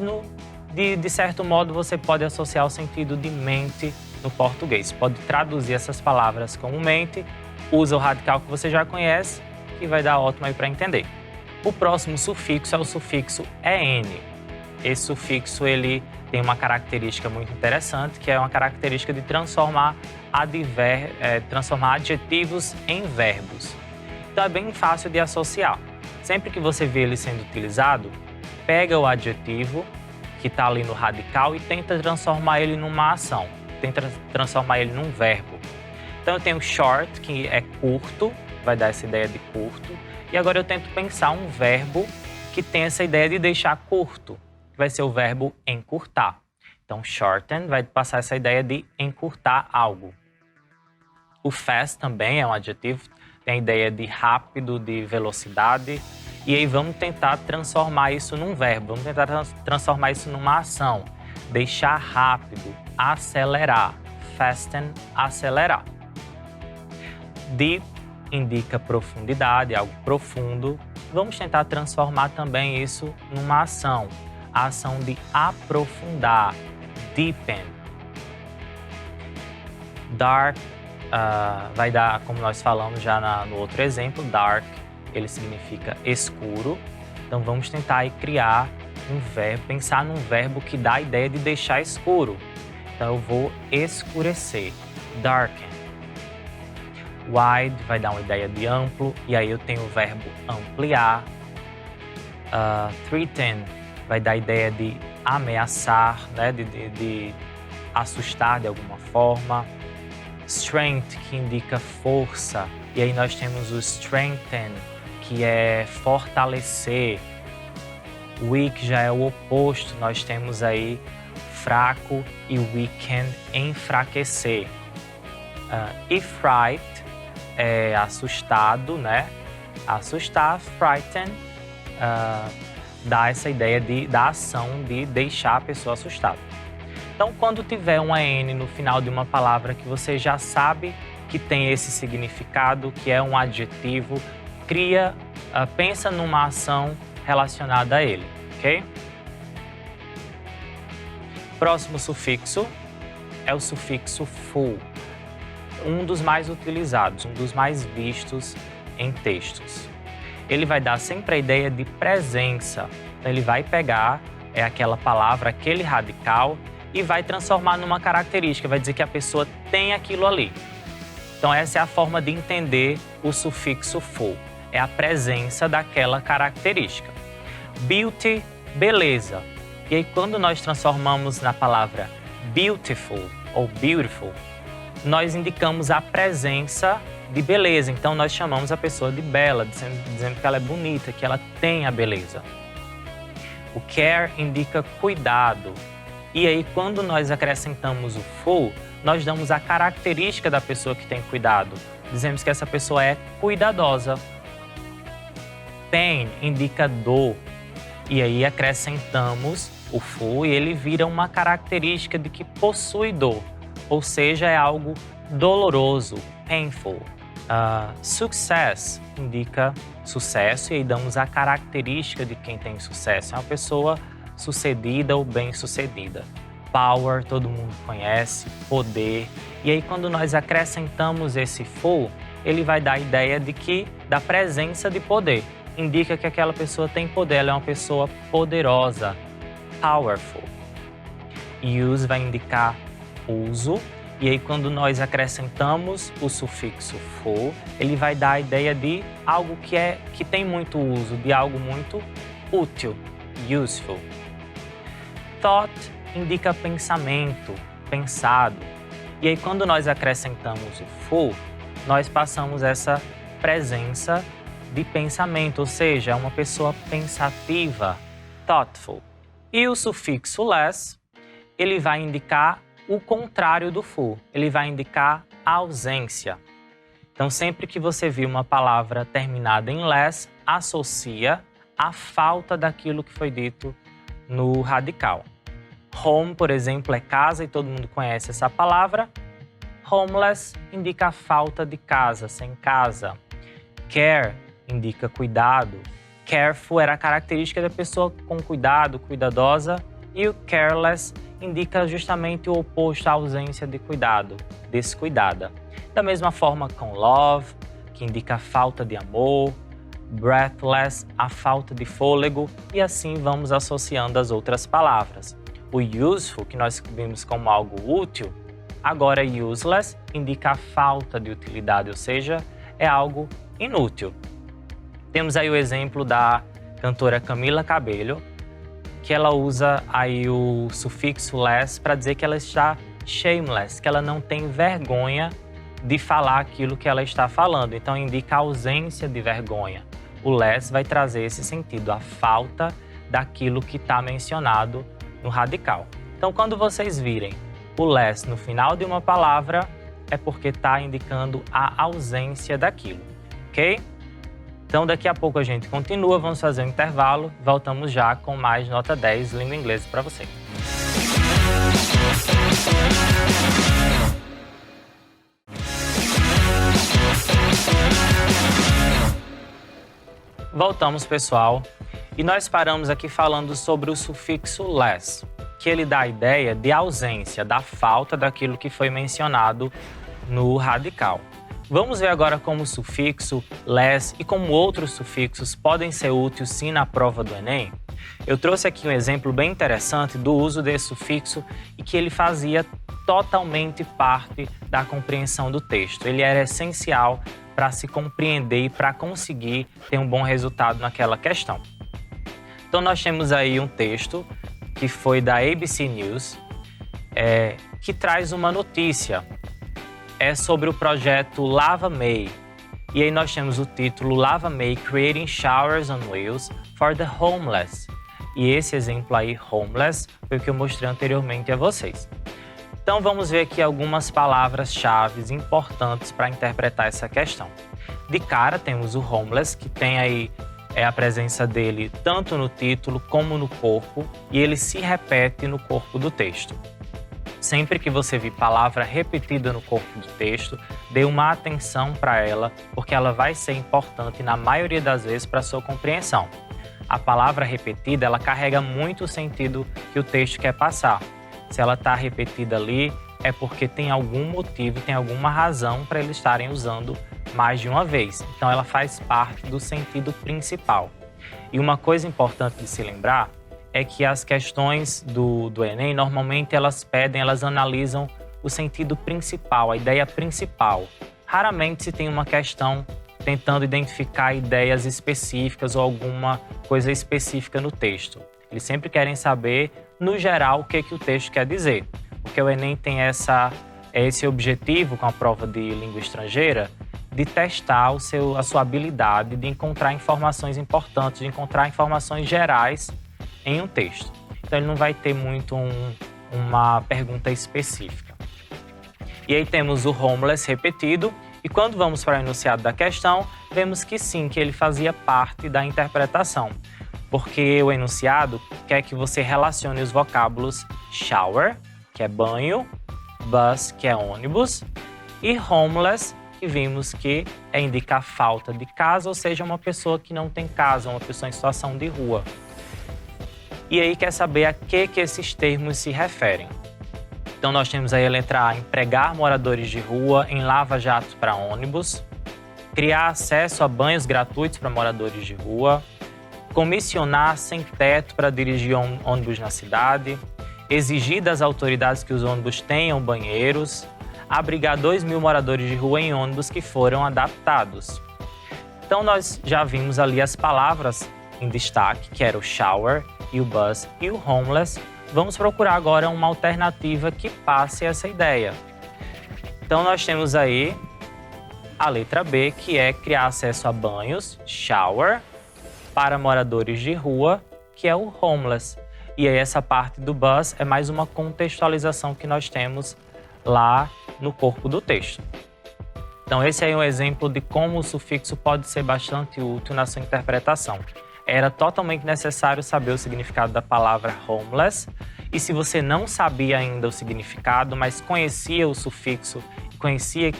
de certo modo você pode associar o sentido de mente no português. Pode traduzir essas palavras como mente, usa o radical que você já conhece, que vai dar ótimo aí para entender. O próximo sufixo é o sufixo en. Esse sufixo ele tem uma característica muito interessante, que é uma característica de transformar adjetivos em verbos. Então é bem fácil de associar. Sempre que você vê ele sendo utilizado, pega o adjetivo que está ali no radical e tenta transformar ele numa ação, tenta transformar ele num verbo. Então eu tenho short, que é curto, vai dar essa ideia de curto, e agora eu tento pensar um verbo que tem essa ideia de deixar curto, que vai ser o verbo encurtar. Então shorten vai passar essa ideia de encurtar algo. O fast também é um adjetivo, tem a ideia de rápido, de velocidade, E aí vamos tentar transformar isso num verbo, vamos tentar transformar isso numa ação. Deixar rápido, acelerar. Fasten, acelerar. Deep indica profundidade, algo profundo. Vamos tentar transformar também isso numa ação. A ação de aprofundar. Deepen. Dark vai dar, como nós falamos já no outro exemplo, dark, ele significa escuro. Então vamos tentar aí criar um verbo, pensar num verbo que dá a ideia de deixar escuro. Então eu vou escurecer, darken. Wide vai dar uma ideia de amplo, e aí eu tenho o verbo ampliar. Threaten vai dar a ideia de ameaçar, né? de assustar de alguma forma. Strength, que indica força, e aí nós temos o strengthen, que é fortalecer. Weak já é o oposto, nós temos aí fraco e weaken, enfraquecer. Fright é assustado, né? Assustar, frighten, dá essa ideia da ação de deixar a pessoa assustada. Então, quando tiver uma N no final de uma palavra que você já sabe que tem esse significado, que é um adjetivo, pensa numa ação relacionada a ele, ok? Próximo sufixo é o sufixo full, um dos mais utilizados, um dos mais vistos em textos. Ele vai dar sempre a ideia de presença. Então, ele vai pegar aquela palavra, aquele radical, e vai transformar numa característica, vai dizer que a pessoa tem aquilo ali. Então essa é a forma de entender o sufixo full, é a presença daquela característica. Beauty, beleza. E aí quando nós transformamos na palavra beautiful ou beautiful, nós indicamos a presença de beleza. Então nós chamamos a pessoa de bela, dizendo que ela é bonita, que ela tem a beleza. O care indica cuidado. E aí, quando nós acrescentamos o full, nós damos a característica da pessoa que tem cuidado. Dizemos que essa pessoa é cuidadosa. Pain indica dor. E aí, acrescentamos o full e ele vira uma característica de que possui dor. Ou seja, é algo doloroso, painful. Success indica sucesso e aí damos a característica de quem tem sucesso. É uma pessoa sucedida ou bem-sucedida. Power, todo mundo conhece, poder. E aí, quando nós acrescentamos esse full, ele vai dar a ideia da presença de poder. Indica que aquela pessoa tem poder, ela é uma pessoa poderosa, powerful. Use vai indicar uso. E aí, quando nós acrescentamos o sufixo full, ele vai dar a ideia de algo que tem muito uso, de algo muito útil, useful. Thought indica pensamento, pensado. E aí, quando nós acrescentamos o full, nós passamos essa presença de pensamento, ou seja, é uma pessoa pensativa, thoughtful. E o sufixo less, ele vai indicar o contrário do full, ele vai indicar a ausência. Então, sempre que você vir uma palavra terminada em less, associa a falta daquilo que foi dito no radical. Home, por exemplo, é casa e todo mundo conhece essa palavra. Homeless indica a falta de casa, sem casa. Care indica cuidado. Careful era a característica da pessoa com cuidado, cuidadosa. E o careless indica justamente o oposto à ausência de cuidado, descuidada. Da mesma forma com love, que indica a falta de amor. Breathless, a falta de fôlego, e assim vamos associando as outras palavras. O useful, que nós vimos como algo útil, agora useless indica a falta de utilidade, ou seja, é algo inútil. Temos aí o exemplo da cantora Camila Cabello, que ela usa aí o sufixo less para dizer que ela está shameless, que ela não tem vergonha de falar aquilo que ela está falando. Então indica a ausência de vergonha. O less vai trazer esse sentido, a falta daquilo que está mencionado no radical. Então, quando vocês virem o less no final de uma palavra, é porque está indicando a ausência daquilo, ok? Então, daqui a pouco a gente continua, vamos fazer um intervalo. Voltamos já com mais Nota 10 Língua Inglesa para você. Voltamos, pessoal. E nós paramos aqui falando sobre o sufixo less, que ele dá a ideia de ausência, da falta daquilo que foi mencionado no radical. Vamos ver agora como o sufixo less e como outros sufixos podem ser úteis sim na prova do Enem. Eu trouxe aqui um exemplo bem interessante do uso desse sufixo e que ele fazia totalmente parte da compreensão do texto. Ele era essencial para se compreender e para conseguir ter um bom resultado naquela questão. Então nós temos aí um texto que foi da ABC News, que traz uma notícia. É sobre o projeto Lava May. E aí nós temos o título Lava May Creating Showers on Wheels for the Homeless. E esse exemplo aí, homeless, foi o que eu mostrei anteriormente a vocês. Então vamos ver aqui algumas palavras-chave importantes para interpretar essa questão. De cara temos o homeless, que tem aí a presença dele tanto no título como no corpo, e ele se repete no corpo do texto. Sempre que você vir palavra repetida no corpo do texto, dê uma atenção para ela, porque ela vai ser importante na maioria das vezes para a sua compreensão. A palavra repetida, ela carrega muito o sentido que o texto quer passar. Se ela está repetida ali, é porque tem algum motivo, tem alguma razão para eles estarem usando mais de uma vez. Então, ela faz parte do sentido principal. E uma coisa importante de se lembrar é que as questões do Enem, normalmente elas analisam o sentido principal, a ideia principal. Raramente se tem uma questão tentando identificar ideias específicas ou alguma coisa específica no texto. Eles sempre querem saber, no geral, o que o texto quer dizer. Porque o Enem tem esse objetivo com a prova de língua estrangeira de testar a sua habilidade de encontrar informações importantes, de encontrar informações gerais em um texto. Então, ele não vai ter muito uma pergunta específica. E aí temos o homeless repetido, e quando vamos para o enunciado da questão, vemos que sim, que ele fazia parte da interpretação, porque o enunciado quer que você relacione os vocábulos shower, que é banho, bus, que é ônibus, e homeless, que vimos que indica a falta de casa, ou seja, uma pessoa que não tem casa, uma pessoa em situação de rua. E aí quer saber a que esses termos se referem. Então nós temos aí a letra A, empregar moradores de rua em lava-jatos para ônibus, criar acesso a banhos gratuitos para moradores de rua, comissionar sem teto para dirigir ônibus na cidade, exigir das autoridades que os ônibus tenham banheiros, abrigar 2.000 moradores de rua em ônibus que foram adaptados. Então nós já vimos ali as palavras em destaque, que era o shower e o bus e o homeless. Vamos procurar agora uma alternativa que passe essa ideia. Então nós temos aí a letra B, que é criar acesso a banhos, shower, para moradores de rua, que é o homeless. E aí essa parte do bus é mais uma contextualização que nós temos lá no corpo do texto. Então esse aí é um exemplo de como o sufixo pode ser bastante útil na sua interpretação. Era totalmente necessário saber o significado da palavra homeless, e se você não sabia ainda o significado, mas conhecia o sufixo, conhecia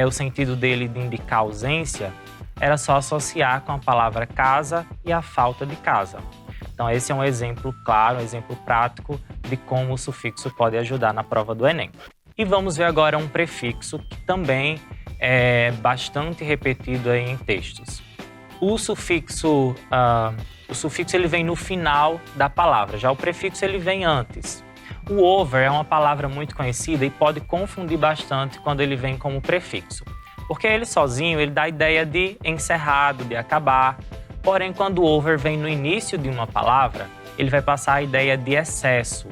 o sentido dele de indicar ausência, era só associar com a palavra casa e a falta de casa. Então esse é um exemplo claro, um exemplo prático de como o sufixo pode ajudar na prova do Enem. E vamos ver agora um prefixo que também é bastante repetido aí em textos. O sufixo ele vem no final da palavra, já o prefixo ele vem antes. O over é uma palavra muito conhecida e pode confundir bastante quando ele vem como prefixo, porque ele sozinho ele dá a ideia de encerrado, de acabar. Porém, quando o over vem no início de uma palavra, ele vai passar a ideia de excesso,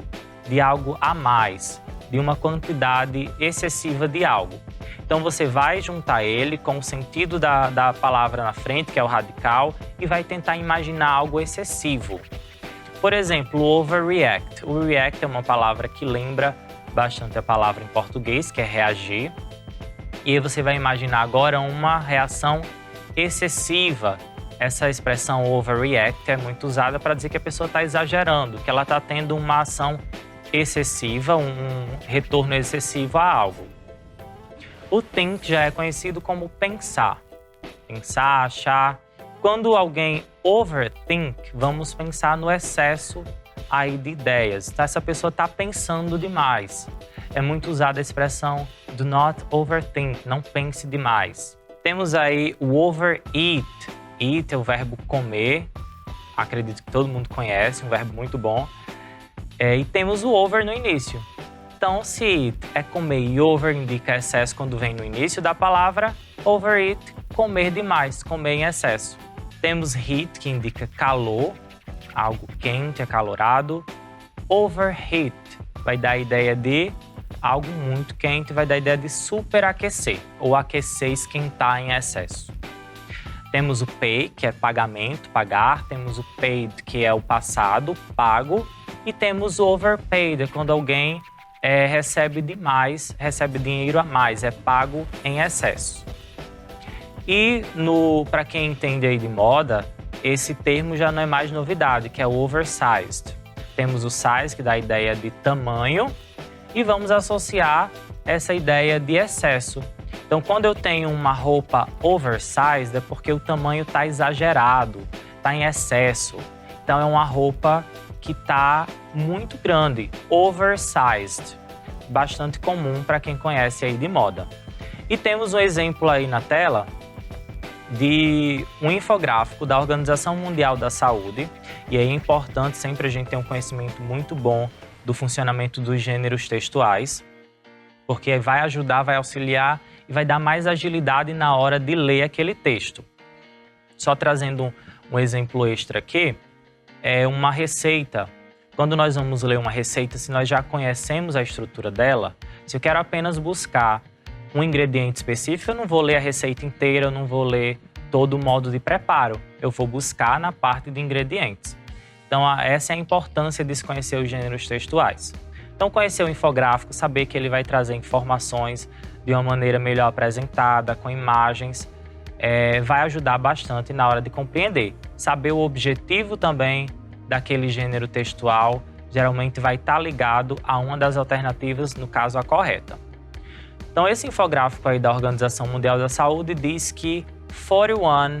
de algo a mais, de uma quantidade excessiva de algo. Então você vai juntar ele com o sentido da palavra na frente, que é o radical, e vai tentar imaginar algo excessivo. Por exemplo, o overreact. O react é uma palavra que lembra bastante a palavra em português, que é reagir. E aí você vai imaginar agora uma reação excessiva, essa expressão overreact é muito usada para dizer que a pessoa está exagerando, que ela está tendo uma ação excessiva, um retorno excessivo a algo. O think já é conhecido como pensar. Pensar, achar. Quando alguém overthink, vamos pensar no excesso aí de ideias. Então, essa pessoa está pensando demais. É muito usada a expressão do not overthink, não pense demais. Temos aí o overeat. Eat é o verbo comer, acredito que todo mundo conhece, um verbo muito bom. E temos o over no início. Então, se eat é comer e over indica excesso quando vem no início da palavra, overeat, comer demais, comer em excesso. Temos heat, que indica calor, algo quente, acalorado. Overheat vai dar a ideia de algo muito quente, vai dar a ideia de superaquecer, ou aquecer, esquentar em excesso. Temos o pay, que é pagamento, pagar. Temos o paid, que é o passado, pago. E temos o overpaid, é quando alguém recebe demais, recebe dinheiro a mais, é pago em excesso. E para quem entende aí de moda, esse termo já não é mais novidade, que é o oversized. Temos o size, que dá a ideia de tamanho, e vamos associar essa ideia de excesso. Então, quando eu tenho uma roupa oversized, é porque o tamanho está exagerado, está em excesso. Então, é uma roupa que está muito grande, oversized. Bastante comum para quem conhece aí de moda. E temos um exemplo aí na tela de um infográfico da Organização Mundial da Saúde. E aí é importante sempre a gente ter um conhecimento muito bom do funcionamento dos gêneros textuais, porque vai ajudar, vai auxiliar e vai dar mais agilidade na hora de ler aquele texto. Só trazendo um exemplo extra aqui, é uma receita. Quando nós vamos ler uma receita, se nós já conhecemos a estrutura dela, se eu quero apenas buscar um ingrediente específico, eu não vou ler a receita inteira, eu não vou ler todo o modo de preparo. Eu vou buscar na parte de ingredientes. Então, essa é a importância de se conhecer os gêneros textuais. Então, conhecer o infográfico, saber que ele vai trazer informações de uma maneira melhor apresentada, com imagens, vai ajudar bastante na hora de compreender. Saber o objetivo também daquele gênero textual, geralmente vai estar ligado a uma das alternativas, no caso, a correta. Então, esse infográfico aí da Organização Mundial da Saúde diz que 41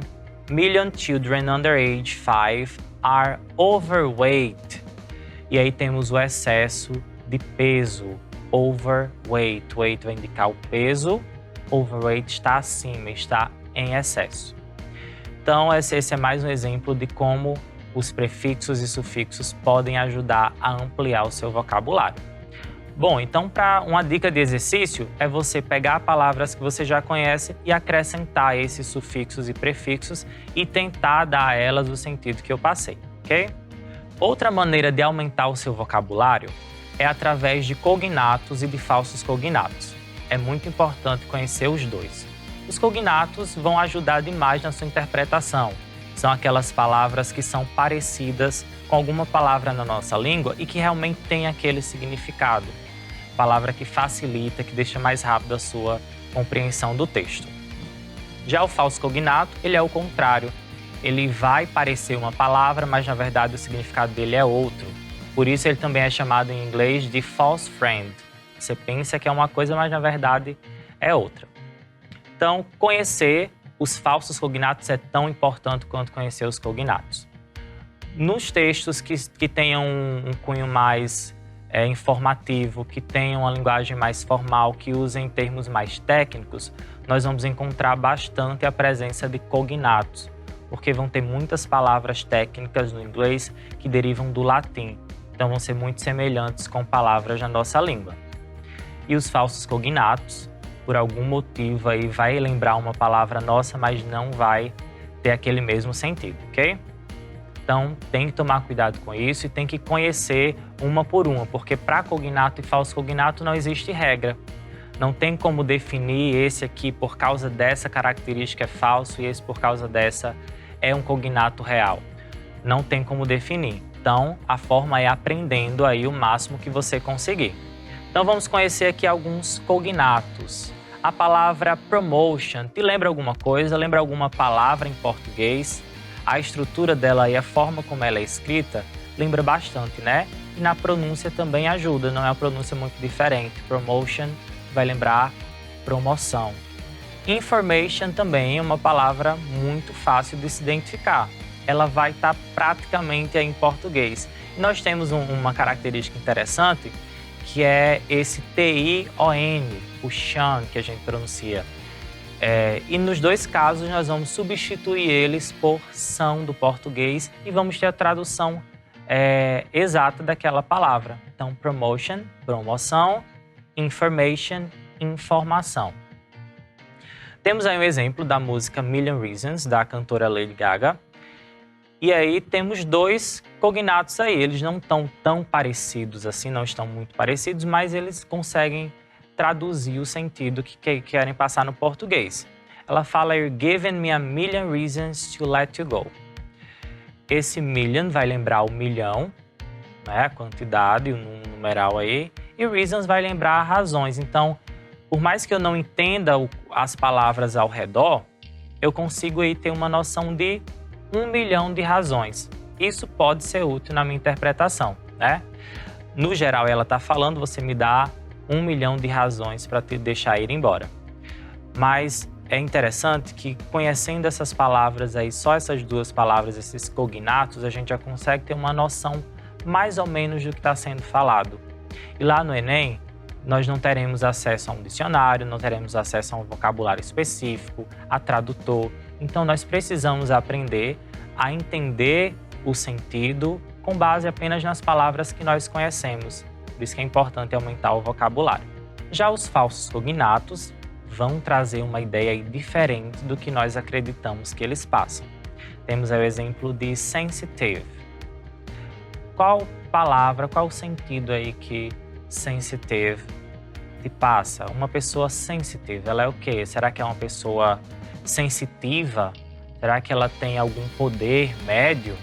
million children under age 5 are overweight. E aí temos o excesso de peso, overweight. Weight vai indicar o peso, overweight está acima, está em excesso. Então, esse é mais um exemplo de como os prefixos e sufixos podem ajudar a ampliar o seu vocabulário. Bom, então, para uma dica de exercício é você pegar palavras que você já conhece e acrescentar esses sufixos e prefixos e tentar dar a elas o sentido que eu passei, ok? Outra maneira de aumentar o seu vocabulário é através de cognatos e de falsos cognatos. É muito importante conhecer os dois. Os cognatos vão ajudar demais na sua interpretação. São aquelas palavras que são parecidas com alguma palavra na nossa língua e que realmente tem aquele significado. Palavra que facilita, que deixa mais rápido a sua compreensão do texto. Já o falso cognato, ele é o contrário. Ele vai parecer uma palavra, mas na verdade o significado dele é outro. Por isso ele também é chamado em inglês de false friend. Você pensa que é uma coisa, mas na verdade é outra. Então, conhecer os falsos cognatos é tão importante quanto conhecer os cognatos. Nos textos que tenham um cunho mais informativo, que tenham uma linguagem mais formal, que usem termos mais técnicos, nós vamos encontrar bastante a presença de cognatos, porque vão ter muitas palavras técnicas no inglês que derivam do latim, então vão ser muito semelhantes com palavras na nossa língua. E os falsos cognatos, por algum motivo aí, vai lembrar uma palavra nossa, mas não vai ter aquele mesmo sentido, ok? Então, tem que tomar cuidado com isso e tem que conhecer uma por uma, porque para cognato e falso cognato não existe regra. Não tem como definir esse aqui por causa dessa característica é falso e esse por causa dessa é um cognato real. Não tem como definir. Então, a forma é aprendendo aí o máximo que você conseguir. Então, vamos conhecer aqui alguns cognatos. A palavra promotion, te lembra alguma coisa? Lembra alguma palavra em português? a estrutura dela e a forma como ela é escrita lembra bastante, né? E na pronúncia também ajuda, não é uma pronúncia muito diferente. Promotion vai lembrar promoção. Information também é uma palavra muito fácil de se identificar. Ela vai estar praticamente aí em português. E nós temos uma característica interessante, que é esse T-I-O-N, o Sean, que a gente pronuncia. E nos dois casos nós vamos substituir eles por são do português e vamos ter a tradução exata daquela palavra. Então, promotion, promoção, information, informação. Temos aí um exemplo da música Million Reasons, da cantora Lady Gaga. E aí temos dois cognatos aí, eles não estão tão parecidos assim, não estão muito parecidos, mas eles conseguem traduzir o sentido que querem passar no português. Ela fala, "You're giving me a million reasons to let you go." Esse million vai lembrar o milhão, né, a quantidade, o numeral aí, e reasons vai lembrar razões. Então, por mais que eu não entenda as palavras ao redor, eu consigo aí ter uma noção de 1 milhão de razões. Isso pode ser útil na minha interpretação, né? No geral, ela está falando, você me dá 1 milhão de razões para te deixar ir embora. Mas é interessante que, conhecendo essas palavras aí, só essas duas palavras, esses cognatos, a gente já consegue ter uma noção mais ou menos do que está sendo falado. E lá no Enem, nós não teremos acesso a um dicionário, não teremos acesso a um vocabulário específico, a tradutor. Então, nós precisamos aprender a entender o sentido com base apenas nas palavras que nós conhecemos. Por isso que é importante aumentar o vocabulário. Já os falsos cognatos vão trazer uma ideia diferente do que nós acreditamos que eles passam. Temos aí o exemplo de sensitive. Qual palavra, qual o sentido aí que sensitive te passa? Uma pessoa sensitive, ela é o quê? Será que é uma pessoa sensitiva? Será que ela tem algum poder médio?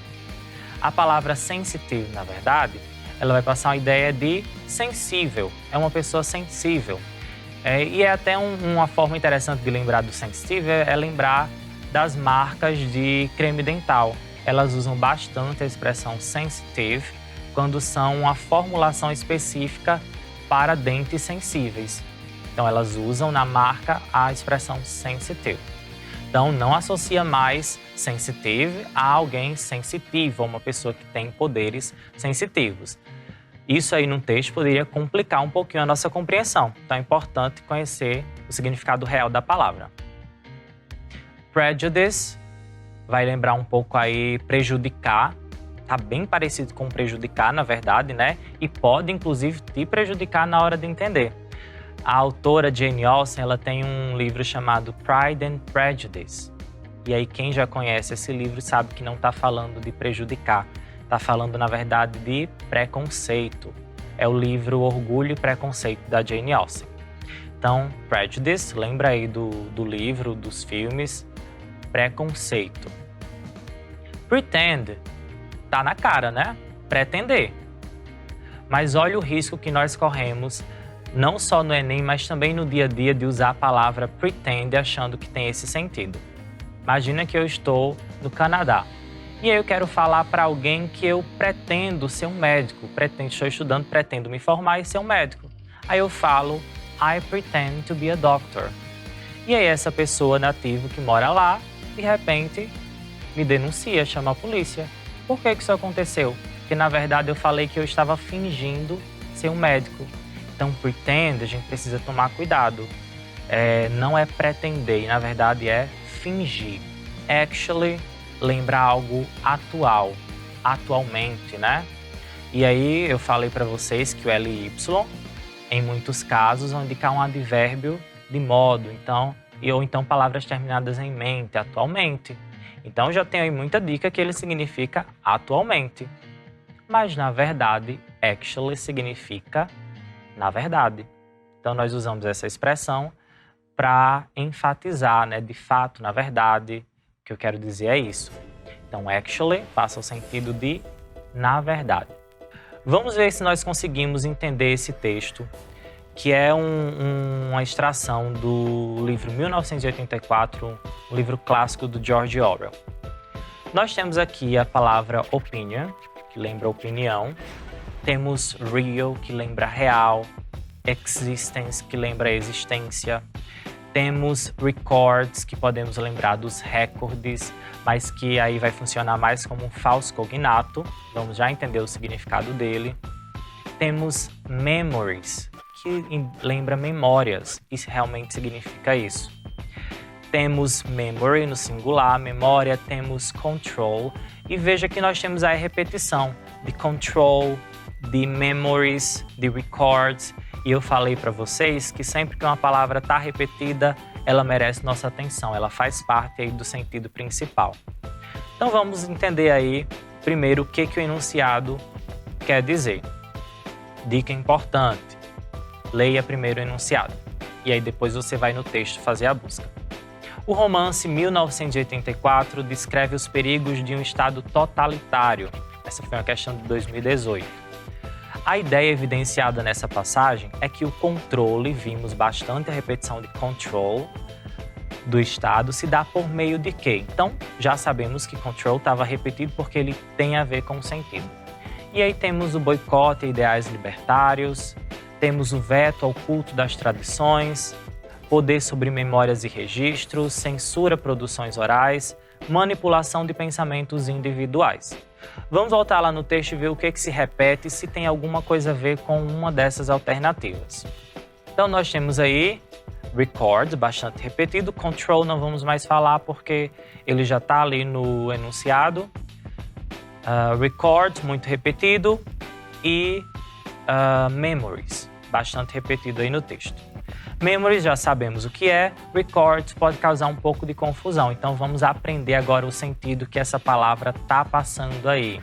A palavra sensitive, na verdade, ela vai passar uma ideia de sensível. É uma pessoa sensível. E é até uma forma interessante de lembrar do sensitive é lembrar das marcas de creme dental. Elas usam bastante a expressão sensitive quando são uma formulação específica para dentes sensíveis. Então, elas usam na marca a expressão sensitive. Então, não associa mais sensitive a alguém sensitivo, a uma pessoa que tem poderes sensitivos. Isso aí num texto poderia complicar um pouquinho a nossa compreensão. Então, é importante conhecer o significado real da palavra. Prejudice vai lembrar um pouco aí prejudicar. Tá bem parecido com prejudicar, na verdade, né? E pode, inclusive, te prejudicar na hora de entender. A autora Jane Austen, ela tem um livro chamado Pride and Prejudice. E aí, quem já conhece esse livro sabe que não está falando de prejudicar. Está falando, na verdade, de preconceito. É o livro Orgulho e Preconceito, da Jane Austen. Então, Prejudice, lembra aí do livro, dos filmes. Preconceito. Pretend, tá na cara, né? Pretender. Mas olha o risco que nós corremos, não só no Enem, mas também no dia a dia, de usar a palavra pretend achando que tem esse sentido. Imagina que eu estou no Canadá. E aí eu quero falar para alguém que eu pretendo ser um médico, estou estudando, pretendo me formar e ser um médico. Aí eu falo, I pretend to be a doctor. E aí essa pessoa nativa que mora lá, de repente, me denuncia, chama a polícia. Por que isso aconteceu? Porque na verdade eu falei que eu estava fingindo ser um médico. Então pretend, a gente precisa tomar cuidado. Não é pretender, na verdade é fingir. Actually, lembra algo atual, atualmente, né? E aí eu falei para vocês que o LY, em muitos casos, vão indicar um advérbio de modo, ou então palavras terminadas em mente, atualmente. Então já tem aí muita dica que ele significa atualmente. Mas na verdade, actually significa na verdade. Então nós usamos essa expressão para enfatizar, né? De fato, na verdade. O que eu quero dizer é isso. Então, actually passa o sentido de na verdade. Vamos ver se nós conseguimos entender esse texto, que é uma extração do livro 1984, um livro clássico do George Orwell. Nós temos aqui a palavra opinion, que lembra opinião. Temos real, que lembra real. Existence, que lembra existência. Temos records, que podemos lembrar dos recordes, mas que aí vai funcionar mais como um falso cognato. Vamos já entender o significado dele. Temos memories, que lembra memórias, e realmente significa isso. Temos memory no singular, memória, temos control. E veja que nós temos aí a repetição de control, de memories, de records. E eu falei para vocês que sempre que uma palavra está repetida, ela merece nossa atenção, ela faz parte aí do sentido principal. Então vamos entender aí primeiro o que o enunciado quer dizer. Dica importante, leia primeiro o enunciado e aí depois você vai no texto fazer a busca. O romance 1984 descreve os perigos de um Estado totalitário. Essa foi uma questão de 2018. A ideia evidenciada nessa passagem é que o controle, vimos bastante a repetição de control do Estado, se dá por meio de quê? Então, já sabemos que control estava repetido porque ele tem a ver com o sentido. E aí temos o boicote a ideais libertários, temos o veto ao culto das tradições, poder sobre memórias e registros, censura a produções orais, manipulação de pensamentos individuais. Vamos voltar lá no texto e ver o que se repete, se tem alguma coisa a ver com uma dessas alternativas. Então nós temos aí record, bastante repetido, control não vamos mais falar porque ele já está ali no enunciado. Record, muito repetido, e memories, bastante repetido aí no texto. Memories já sabemos o que é, records pode causar um pouco de confusão, então vamos aprender agora o sentido que essa palavra está passando aí.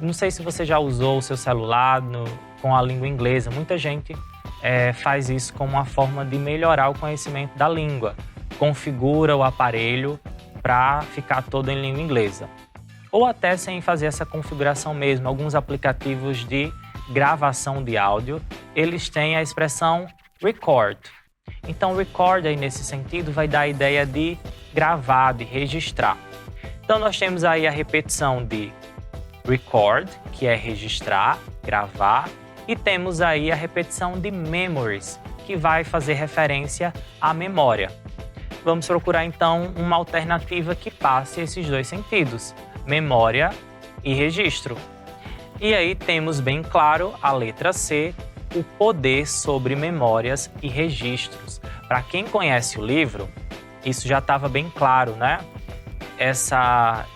Não sei se você já usou o seu celular com a língua inglesa, muita gente faz isso como uma forma de melhorar o conhecimento da língua, configura o aparelho para ficar todo em língua inglesa. Ou até sem fazer essa configuração mesmo, alguns aplicativos de gravação de áudio, eles têm a expressão record. Então, record aí nesse sentido vai dar a ideia de gravar, de registrar. Então, nós temos aí a repetição de record, que é registrar, gravar, e temos aí a repetição de memories, que vai fazer referência à memória. Vamos procurar então uma alternativa que passe esses dois sentidos, memória e registro. E aí temos bem claro a letra C, o poder sobre memórias e registros. Para quem conhece o livro, isso já estava bem claro, né?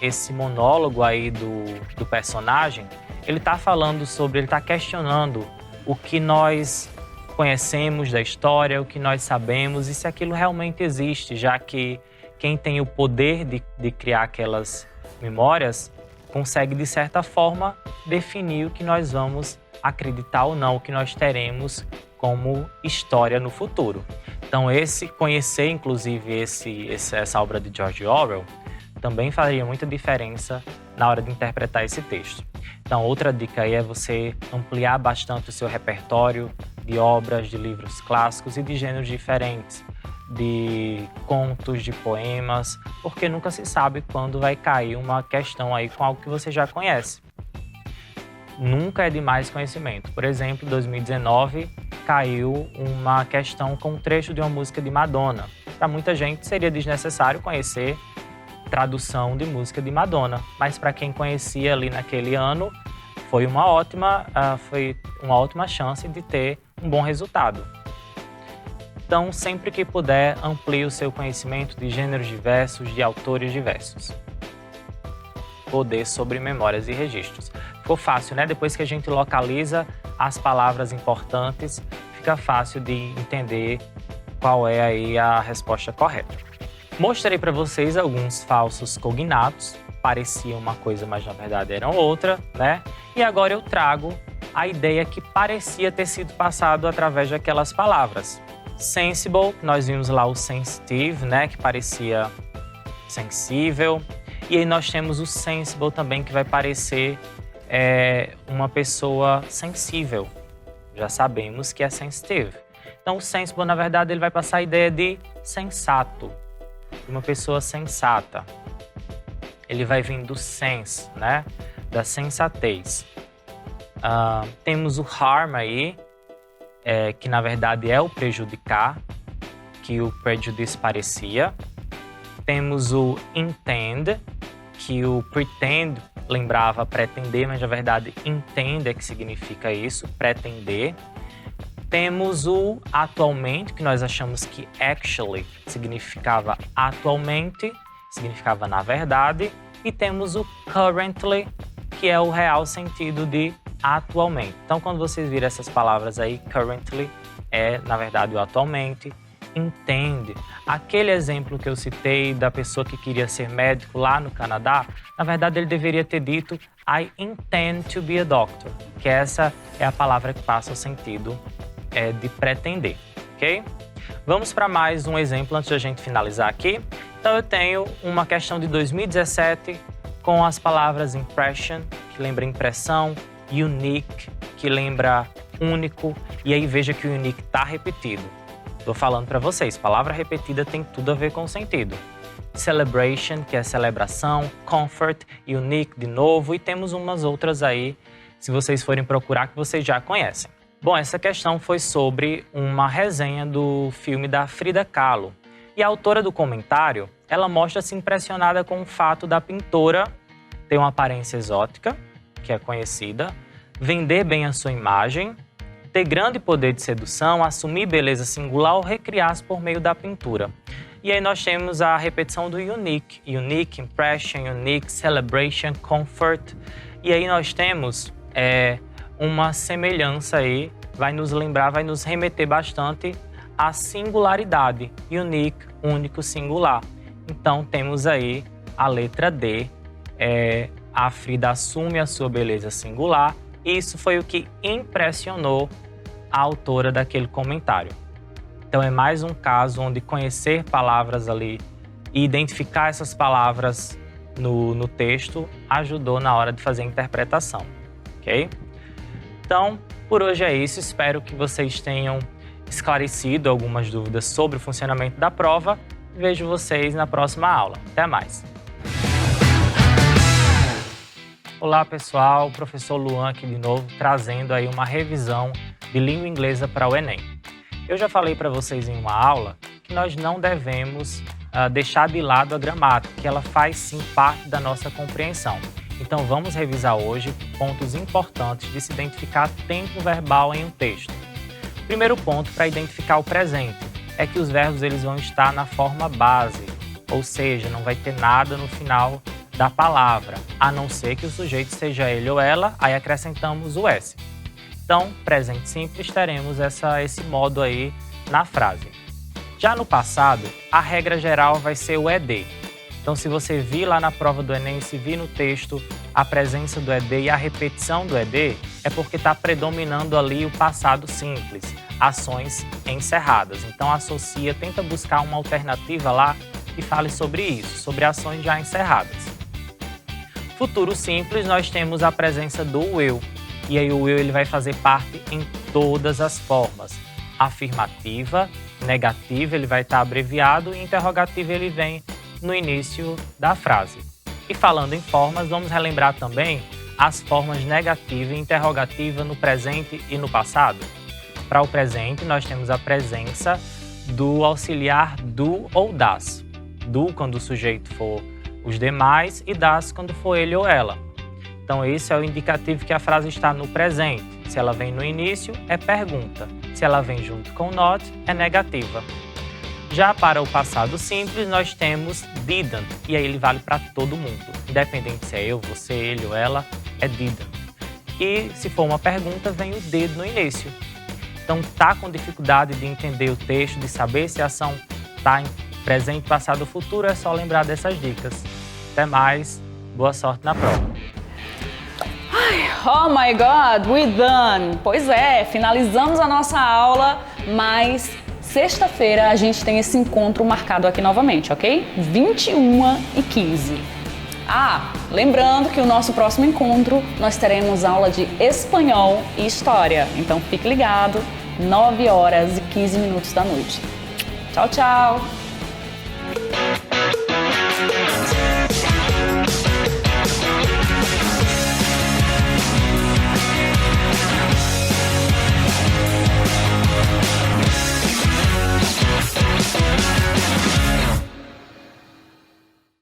Esse monólogo aí do personagem, ele está falando sobre, ele está questionando o que nós conhecemos da história, o que nós sabemos e se aquilo realmente existe, já que quem tem o poder de criar aquelas memórias consegue, de certa forma, definir o que nós vamos acreditar ou não, o que nós teremos como história no futuro. Então, conhecer, inclusive, essa obra de George Orwell também faria muita diferença na hora de interpretar esse texto. Então, outra dica aí é você ampliar bastante o seu repertório de obras, de livros clássicos e de gêneros diferentes, de contos, de poemas, porque nunca se sabe quando vai cair uma questão aí com algo que você já conhece. Nunca é demais conhecimento. Por exemplo, em 2019, caiu uma questão com um trecho de uma música de Madonna. Para muita gente seria desnecessário conhecer tradução de música de Madonna, mas para quem conhecia ali naquele ano, foi uma ótima chance de ter um bom resultado. Então, sempre que puder, amplie o seu conhecimento de gêneros diversos, de autores diversos. Poder sobre memórias e registros. Ficou fácil, né? Depois que a gente localiza as palavras importantes, fica fácil de entender qual é aí a resposta correta. Mostrei para vocês alguns falsos cognatos, pareciam uma coisa, mas na verdade eram outra, né? E agora eu trago a ideia que parecia ter sido passado através daquelas palavras. Sensible, nós vimos lá o sensitive, né? Que parecia sensível. E aí nós temos o sensible também, que vai parecer uma pessoa sensível. Já sabemos que é sensitive. Então o sensible, na verdade, ele vai passar a ideia de sensato, uma pessoa sensata. ele vai vir do sense, né? Da sensatez. Temos o harm aí, que na verdade é o prejudicar, que o prejudice parecia. Temos o intend, que o pretend lembrava pretender, mas na verdade intend é que significa isso, pretender. Temos o atualmente, que nós achamos que actually significava atualmente, significava na verdade. E temos o currently, que é o real sentido de atualmente. Então, quando vocês viram essas palavras aí, currently é, na verdade, o atualmente. Intend, aquele exemplo que eu citei da pessoa que queria ser médico lá no Canadá, na verdade ele deveria ter dito I intend to be a doctor, que essa é a palavra que passa o sentido de pretender, ok? Vamos para mais um exemplo antes de a gente finalizar aqui. Então eu tenho uma questão de 2017 com as palavras impression, que lembra impressão, unique, que lembra único, e aí veja que o unique está repetido. Estou falando para vocês, palavra repetida tem tudo a ver com sentido. Celebration, que é celebração, comfort, unique de novo, e temos umas outras aí, se vocês forem procurar, que vocês já conhecem. Bom, essa questão foi sobre uma resenha do filme da Frida Kahlo. E a autora do comentário, ela mostra-se impressionada com o fato da pintora ter uma aparência exótica, que é conhecida, vender bem a sua imagem, ter grande poder de sedução, assumir beleza singular ou recriar-se por meio da pintura. E aí nós temos a repetição do unique. Unique, impression, unique, celebration, comfort. E aí nós temos uma semelhança aí, vai nos lembrar, vai nos remeter bastante à singularidade. Unique, único, singular. Então temos aí a letra D. A Frida assume a sua beleza singular. Isso foi o que impressionou a autora daquele comentário. Então é mais um caso onde conhecer palavras ali e identificar essas palavras no texto ajudou na hora de fazer a interpretação, ok? Então, por hoje é isso. Espero que vocês tenham esclarecido algumas dúvidas sobre o funcionamento da prova. Vejo vocês na próxima aula. Até mais! Olá pessoal, professor Luan aqui de novo, trazendo aí uma revisão de língua inglesa para o Enem. Eu já falei para vocês em uma aula que nós não devemos deixar de lado a gramática, que ela faz sim parte da nossa compreensão. Então vamos revisar hoje pontos importantes de se identificar tempo verbal em um texto. Primeiro ponto para identificar o presente é que os verbos eles vão estar na forma base, ou seja, não vai ter nada no final da palavra, a não ser que o sujeito seja ele ou ela, aí acrescentamos o S. Então, presente simples, teremos esse modo aí na frase. Já no passado, a regra geral vai ser o ED. Então, se você vir lá na prova do Enem, se vir no texto a presença do ED e a repetição do ED, é porque está predominando ali o passado simples, ações encerradas. Então, associa, tenta buscar uma alternativa lá que fale sobre isso, sobre ações já encerradas. Futuro simples, nós temos a presença do will. E aí o will ele vai fazer parte em todas as formas. Afirmativa, negativa, ele vai estar abreviado, e interrogativa ele vem no início da frase. E falando em formas, vamos relembrar também as formas negativa e interrogativa no presente e no passado. Para o presente, nós temos a presença do auxiliar do ou das. Do quando o sujeito for os demais e das quando for ele ou ela. Então esse é o indicativo que a frase está no presente. Se ela vem no início, é pergunta. Se ela vem junto com not, é negativa. Já para o passado simples, nós temos didn't, e aí ele vale para todo mundo. Independente se é eu, você, ele ou ela, é didn't. E se for uma pergunta, vem o did no início. Então tá com dificuldade de entender o texto, de saber se a ação está em presente, passado ou futuro, é só lembrar dessas dicas. Até mais, boa sorte na prova. Oh my God, we're done! Pois é, finalizamos a nossa aula, mas sexta-feira a gente tem esse encontro marcado aqui novamente, ok? 21h15. Lembrando que o nosso próximo encontro nós teremos aula de espanhol e história, então fique ligado, 9h15 da noite. Tchau, tchau!